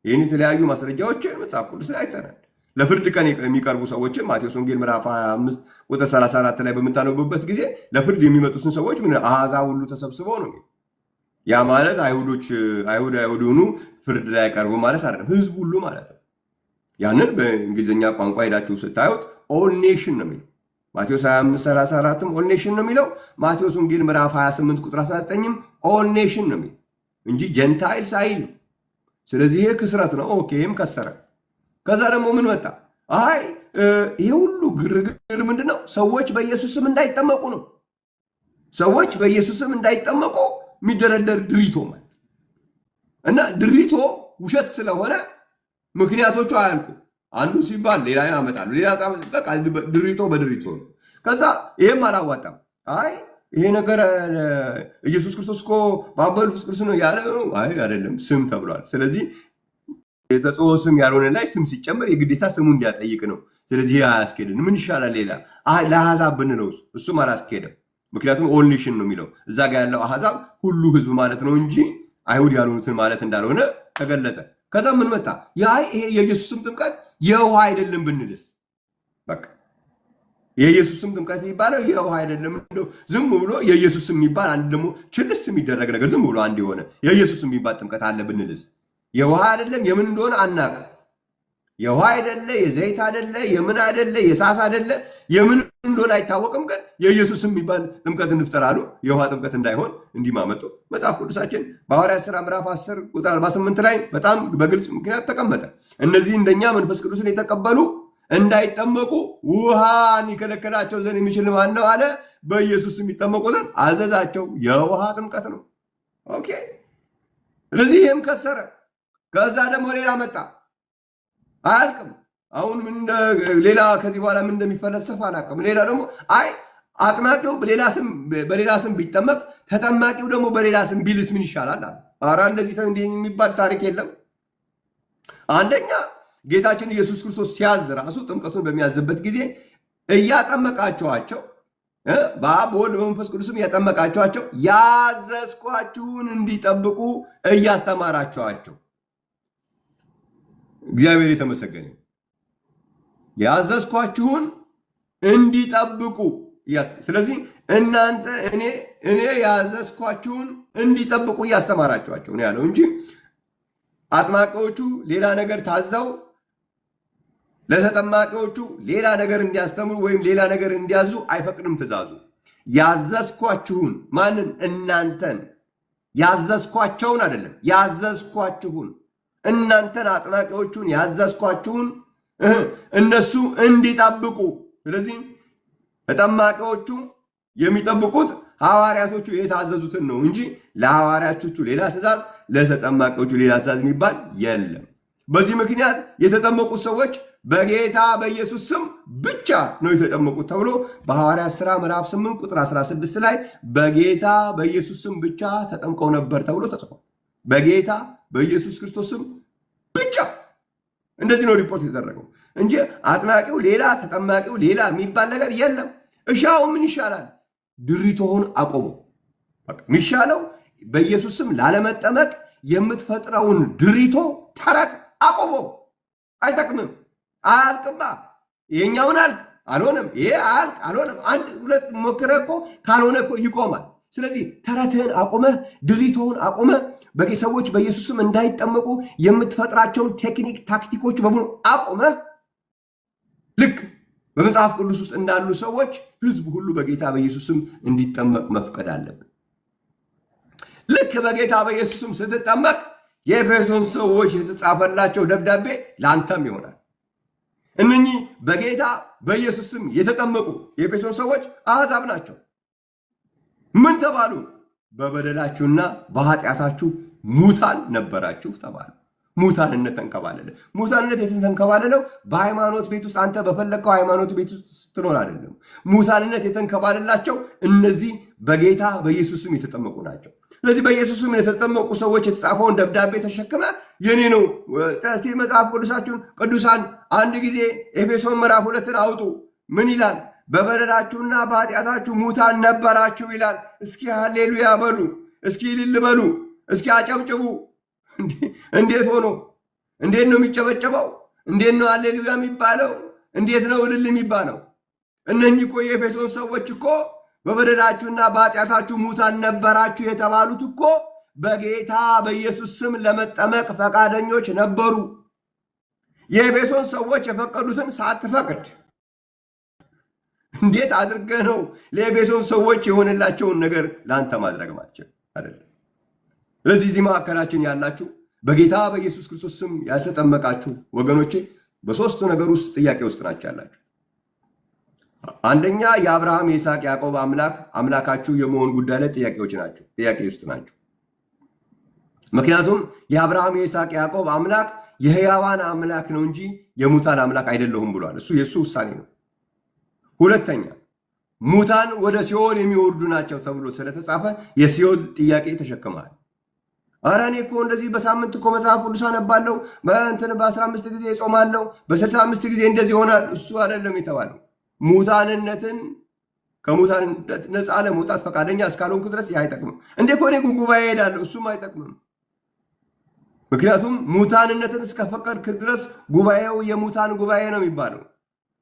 [SPEAKER 1] ይህን የተለያዩ ማስረጃዎችን መጽሐፍ ቅዱስ ላይ አይተናል። ለፍርድ ቀን የሚቀርቡ ሰዎችን ማቴዎስ ወንጌል ምዕራፍ 25 ቁጥር 34 ላይ በምታነቡበት ጊዜ ለፍርድ የሚመጡትን ሰዎች ምን አሕዛብ ሁሉ ተሰብስበው ነው። ያ ማለት አይሁድ ሆኑ ፍርድ ላይ ያቀርቡ ማለት አይደለም፣ ህዝብ ሁሉ ማለት ነው። ያንን በእንግሊዝኛ ቋንቋ ሄዳችሁ ስታዩት ኦል ኔሽን ነው የሚለው። ማቴዎስ 25 34ም ኦል ኔሽን ነው የሚለው። ማቴዎስ ወንጌል ምዕራፍ 28 ቁጥር 19ም ኦል ኔሽን ነው የሚለው እንጂ ጀንታይልስ አይልም። ስለዚህ ይሄ ክስረት ነው። ኦኬ፣ ይህም ከሰረ። ከዛ ደግሞ ምን መጣ? አይ ይሄ ሁሉ ግርግር ምንድነው? ሰዎች በኢየሱስ ስም እንዳይጠመቁ ነው። ሰዎች በኢየሱስ ስም እንዳይጠመቁ የሚደረደር ድሪቶ ማለት እና ድሪቶ ውሸት ስለሆነ ምክንያቶቹ አያልቁ። አንዱ ሲባል ሌላ ያመጣሉ። ሌላ በቃ ድሪቶ በድሪቶ ነው። ከዛ ይሄም አላዋጣም። አይ ይሄ ነገር ኢየሱስ ክርስቶስ እኮ በአብ ወልድ መንፈስ ቅዱስ ነው ያለ ነው። አይ አይደለም፣ ስም ተብሏል። ስለዚህ የተጽኦ ስም ያልሆነ ላይ ስም ሲጨመር የግዴታ ስሙ እንዲያጠይቅ ነው። ስለዚህ አያስኬድን። ምን ይሻላል? ሌላ ለአሕዛብ ብንለው እሱም አላስኬድም። ምክንያቱም ኦል ኔሽን ነው የሚለው። እዛ ጋር ያለው አሕዛብ ሁሉ ህዝብ ማለት ነው እንጂ አይሁድ ያልሆኑትን ማለት እንዳልሆነ ተገለጸ። ከዛ ምን መጣ? ይሄ የኢየሱስ ስም ጥምቀት የውሃ አይደለም ብንልስ? በቃ የኢየሱስ ስም ጥምቀት የሚባለው የውሃ አይደለም። ዝም ብሎ የኢየሱስ ስም የሚባል አንድ ደግሞ ችልስ የሚደረግ ነገር ዝም ብሎ አንድ የሆነ የኢየሱስ ስም የሚባል ጥምቀት አለ ብንልስ? የውሃ አይደለም፣ የምን እንደሆነ አናውቅም። የውሃ አይደለ፣ የዘይት አይደለ፣ የምን አይደለ፣ የእሳት አይደለ፣ የምን እንደሆነ አይታወቅም። ግን የኢየሱስ የሚባል ጥምቀት እንፍጠር አሉ። የውሃ ጥምቀት እንዳይሆን እንዲማመጡ መጽሐፍ ቅዱሳችን በሐዋርያት ሥራ ምዕራፍ 10 ቁጥር 48 ላይ በጣም በግልጽ ምክንያት ተቀመጠ። እነዚህ እንደኛ መንፈስ ቅዱስን የተቀበሉ እንዳይጠመቁ ውሃን ይከለከላቸው ዘንድ የሚችል ማን ነው አለ? በኢየሱስ የሚጠመቁ ዘንድ አዘዛቸው። የውሃ ጥምቀት ነው። ኦኬ። ስለዚህ ይህም ከሰረ። ከዛ ደግሞ ሌላ መጣ። አያልቅም። አሁን ሌላ ከዚህ በኋላ ምን እንደሚፈለሰፍ አላውቅም። ሌላ ደግሞ አይ አጥማቂው በሌላ ስም ቢጠመቅ ተጠማቂው ደግሞ በሌላ ስም ቢልስ ምን ይሻላል? ኧረ እንደዚህ የሚባል ታሪክ የለም። አንደኛ ጌታችን ኢየሱስ ክርስቶስ ሲያዝ ራሱ ጥምቀቱን በሚያዝበት ጊዜ እያጠመቃቸዋቸው በአብ በወልድ በመንፈስ ቅዱስም እያጠመቃቸዋቸው ያዘዝኳችሁን እንዲጠብቁ እያስተማራቸዋቸው፣ እግዚአብሔር የተመሰገነ። ያዘዝኳችሁን እንዲጠብቁ። ስለዚህ እናንተ እኔ ያዘዝኳችሁን እንዲጠብቁ እያስተማራቸዋቸው ነው ያለው እንጂ አጥማቂዎቹ ሌላ ነገር ታዘው ለተጠማቂዎቹ ሌላ ነገር እንዲያስተምሩ ወይም ሌላ ነገር እንዲያዙ አይፈቅድም ትእዛዙ። ያዘዝኳችሁን ማንን? እናንተን። ያዘዝኳቸውን አይደለም፣ ያዘዝኳችሁን እናንተን አጥማቂዎቹን ያዘዝኳችሁን እነሱ እንዲጠብቁ። ስለዚህ ተጠማቂዎቹ የሚጠብቁት ሐዋርያቶቹ የታዘዙትን ነው እንጂ ለሐዋርያቶቹ ሌላ ትእዛዝ፣ ለተጠማቂዎቹ ሌላ ትእዛዝ የሚባል የለም። በዚህ ምክንያት የተጠመቁት ሰዎች በጌታ በኢየሱስ ስም ብቻ ነው የተጠመቁት ተብሎ በሐዋርያት ሥራ ምዕራፍ 8 ቁጥር 16 ላይ በጌታ በኢየሱስ ስም ብቻ ተጠምቀው ነበር ተብሎ ተጽፏል። በጌታ በኢየሱስ ክርስቶስ ስም ብቻ። እንደዚህ ነው ሪፖርት የተደረገው እንጂ አጥማቂው ሌላ ተጠማቂው ሌላ የሚባል ነገር የለም። እሻው ምን ይሻላል? ድሪቶውን አቆሙ። የሚሻለው በኢየሱስ ስም ላለመጠመቅ የምትፈጥረውን ድሪቶ ተረት አቆሙ። አይጠቅምም። አያልቅማ። ይሄኛውን አልቅ አልሆነም፣ ይሄ አልቅ አልሆነም። አንድ ሁለት ሞክረህ እኮ ካልሆነ እኮ ይቆማል። ስለዚህ ተረትህን አቁመህ ድሪቶውን አቁመህ ሰዎች በኢየሱስም እንዳይጠመቁ የምትፈጥራቸውን ቴክኒክ ታክቲኮች በሙሉ አቁመህ ልክ በመጽሐፍ ቅዱስ ውስጥ እንዳሉ ሰዎች ህዝብ ሁሉ በጌታ በኢየሱስም እንዲጠመቅ መፍቀድ አለብን። ልክ በጌታ በኢየሱስም ስትጠመቅ የኤፌሶን ሰዎች የተጻፈላቸው ደብዳቤ ለአንተም ይሆናል። እነኚህ በጌታ በኢየሱስም የተጠመቁ የኤፌሶን ሰዎች አሕዛብ ናቸው። ምን ተባሉ? በበደላችሁና በኃጢአታችሁ ሙታን ነበራችሁ ተባሉ። ሙታንነት ተንከባለለ። ሙታንነት የተንከባለለው በሃይማኖት ቤት ውስጥ አንተ በፈለግከው ሃይማኖት ቤት ውስጥ ስትኖር አይደለም። ሙታንነት የተንከባለላቸው እነዚህ በጌታ በኢየሱስም የተጠመቁ ናቸው። ስለዚህ በኢየሱስም የተጠመቁ ሰዎች የተጻፈውን ደብዳቤ ተሸክመ የኔ ነው እስቲ መጽሐፍ ቅዱሳችሁን ቅዱሳን አንድ ጊዜ ኤፌሶን ምዕራፍ 2 አውጡ። ምን ይላል? በበደላችሁና በኃጢአታችሁ ሙታን ነበራችሁ ይላል። እስኪ ሃሌሉያ በሉ፣ እስኪ እልል በሉ፣ እስኪ አጨብጭቡ። እንዴት ሆኖ እንዴት ነው የሚጨበጨበው? እንዴት ነው ሃሌሉያ የሚባለው? እንዴት ነው እልል የሚባለው? እነኚህ እኮ የኤፌሶን ሰዎች እኮ በበደላችሁና በኃጢአታችሁ ሙታን ነበራችሁ የተባሉት እኮ በጌታ በኢየሱስ ስም ለመጠመቅ ፈቃደኞች ነበሩ። የኤፌሶን ሰዎች የፈቀዱትን ሳትፈቅድ እንዴት አድርገህ ነው ለኤፌሶን ሰዎች የሆነላቸውን ነገር ለአንተ ማድረግ ማትችል አይደለም? ስለዚህ እዚህ መካከላችን ያላችሁ በጌታ በኢየሱስ ክርስቶስ ስም ያልተጠመቃችሁ ወገኖቼ በሶስቱ ነገር ውስጥ ጥያቄ ውስጥ ናቸው ያላችሁ። አንደኛ የአብርሃም የይስሐቅ ያዕቆብ አምላካችሁ የመሆን ጉዳይ ላይ ጥያቄ ውስጥ ናቸው። ምክንያቱም የአብርሃም የይስሐቅ ያዕቆብ አምላክ የሕያዋን አምላክ ነው እንጂ የሙታን አምላክ አይደለሁም ብሏል። እሱ የእሱ ውሳኔ ነው። ሁለተኛ ሙታን ወደ ሲኦል የሚወርዱ ናቸው ተብሎ ስለተጻፈ የሲኦል ጥያቄ ተሸክመሃል። ኧረ እኔ እኮ እንደዚህ በሳምንት እኮ መጽሐፍ ቅዱስ አነባለሁ፣ በ15 ጊዜ እጾማለሁ፣ በ65 ጊዜ እንደዚህ ይሆናል። እሱ አይደለም የተባለው። ሙታንነትን ከሙታንነት ነፃ ለመውጣት ፈቃደኛ እስካልሆንኩ ድረስ ይህ አይጠቅምም። እንዴ እኮ እኔ ጉባኤ እሄዳለሁ፣ እሱም አይጠቅምም። ምክንያቱም ሙታንነትን እስከፈቀድክ ድረስ ጉባኤው የሙታን ጉባኤ ነው የሚባለው።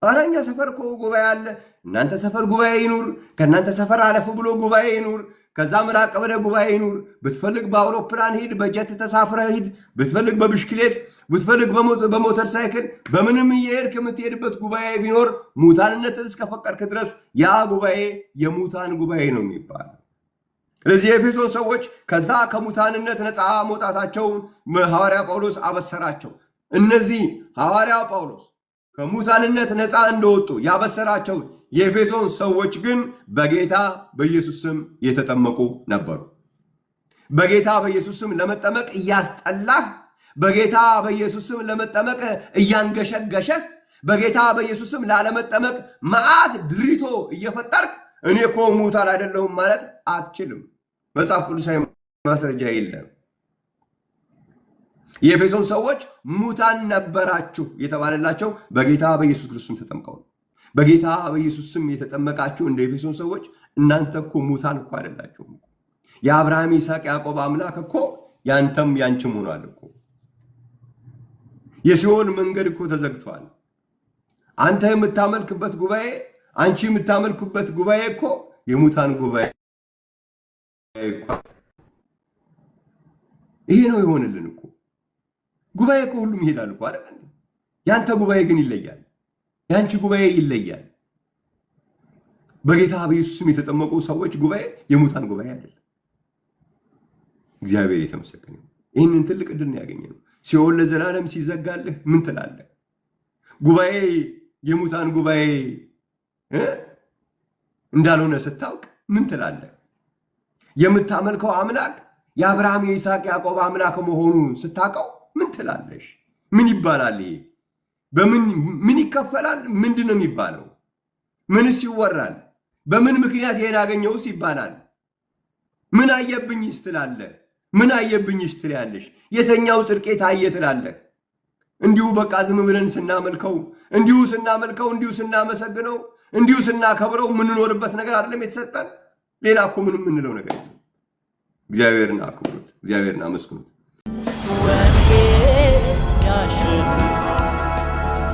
[SPEAKER 1] ኧረ እኛ ሰፈር እኮ ጉባኤ አለ። እናንተ ሰፈር ጉባኤ ይኑር፣ ከእናንተ ሰፈር አለፍ ብሎ ጉባኤ ይኑር፣ ከዛ ምራቅ ብለህ ጉባኤ ይኑር። ብትፈልግ በአውሮፕላን ሂድ፣ በጀት ተሳፍረህ ሂድ፣ ብትፈልግ በብሽክሌት፣ ብትፈልግ በሞተር ሳይክል፣ በምንም እየሄድክ የምትሄድበት ጉባኤ ቢኖር ሙታንነትን እስከፈቀድክ ድረስ ያ ጉባኤ የሙታን ጉባኤ ነው የሚባለው። ስለዚህ የኤፌሶን ሰዎች ከዛ ከሙታንነት ነፃ መውጣታቸውን ሐዋርያ ጳውሎስ አበሰራቸው። እነዚህ ሐዋርያ ጳውሎስ ከሙታንነት ነፃ እንደወጡ ያበሰራቸው የኤፌሶን ሰዎች ግን በጌታ በኢየሱስ ስም የተጠመቁ ነበሩ። በጌታ በኢየሱስ ስም ለመጠመቅ እያስጠላህ፣ በጌታ በኢየሱስ ስም ለመጠመቅ እያንገሸገሸህ፣ በጌታ በኢየሱስ ስም ላለመጠመቅ መዓት ድሪቶ እየፈጠርክ እኔ እኮ ሙታን አይደለሁም ማለት አትችልም። መጽሐፍ ቅዱሳዊ ማስረጃ የለም። የኤፌሶን ሰዎች ሙታን ነበራችሁ የተባለላቸው በጌታ በኢየሱስ ክርስቶስ ተጠምቀው ነው። በጌታ በኢየሱስ ስም የተጠመቃችሁ እንደ ኤፌሶን ሰዎች እናንተ እኮ ሙታን እኮ አይደላችሁም። የአብርሃም ይስሐቅ ያዕቆብ አምላክ እኮ ያንተም ያንቺም ሆኗል እኮ። የሲኦል መንገድ እኮ ተዘግቷል። አንተ የምታመልክበት ጉባኤ፣ አንቺ የምታመልኩበት ጉባኤ እኮ የሙታን ጉባኤ እኮ። ይሄ ነው የሆነልን እኮ። ጉባኤ እኮ ሁሉም ይሄዳል እኮ አይደል? ያንተ ጉባኤ ግን ይለያል። ያንቺ ጉባኤ ይለያል። በጌታ በኢየሱስ ስም የተጠመቁ ሰዎች ጉባኤ የሙታን ጉባኤ አይደለም። እግዚአብሔር የተመሰገነ ይሁን። ይህንን ትልቅ ዕድል ነው ያገኘነው። ሲኦል ለዘላለም ሲዘጋልህ ምን ትላለህ? ጉባኤ የሙታን ጉባኤ እንዳልሆነ ስታውቅ ምን ትላለህ? የምታመልከው አምላክ የአብርሃም የይስሐቅ ያዕቆብ አምላክ መሆኑ ስታውቀው ምን ትላለሽ? ምን ይባላል? ይሄ ምን ይከፈላል? ምንድን ነው የሚባለው? ምንስ ይወራል? በምን ምክንያት ይሄን አገኘውስ ይባላል? ምን አየብኝስ ትላለህ? ምን አየብኝስ ትላለሽ? የተኛው ጽድቄ ታየ ትላለህ? እንዲሁ በቃ ዝም ብለን ስናመልከው፣ እንዲሁ ስናመሰግነው፣ እንዲሁ ስናከብረው የምንኖርበት ነገር አይደለም የተሰጠን። ሌላ እኮ ምንም የምንለው ነገር የለም። እግዚአብሔርን አክብሩት፣ እግዚአብሔርን አመስግኑት።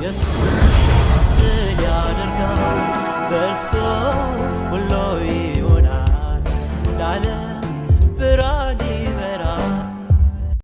[SPEAKER 1] የሱስ ድል ያደርጋል በእርሱ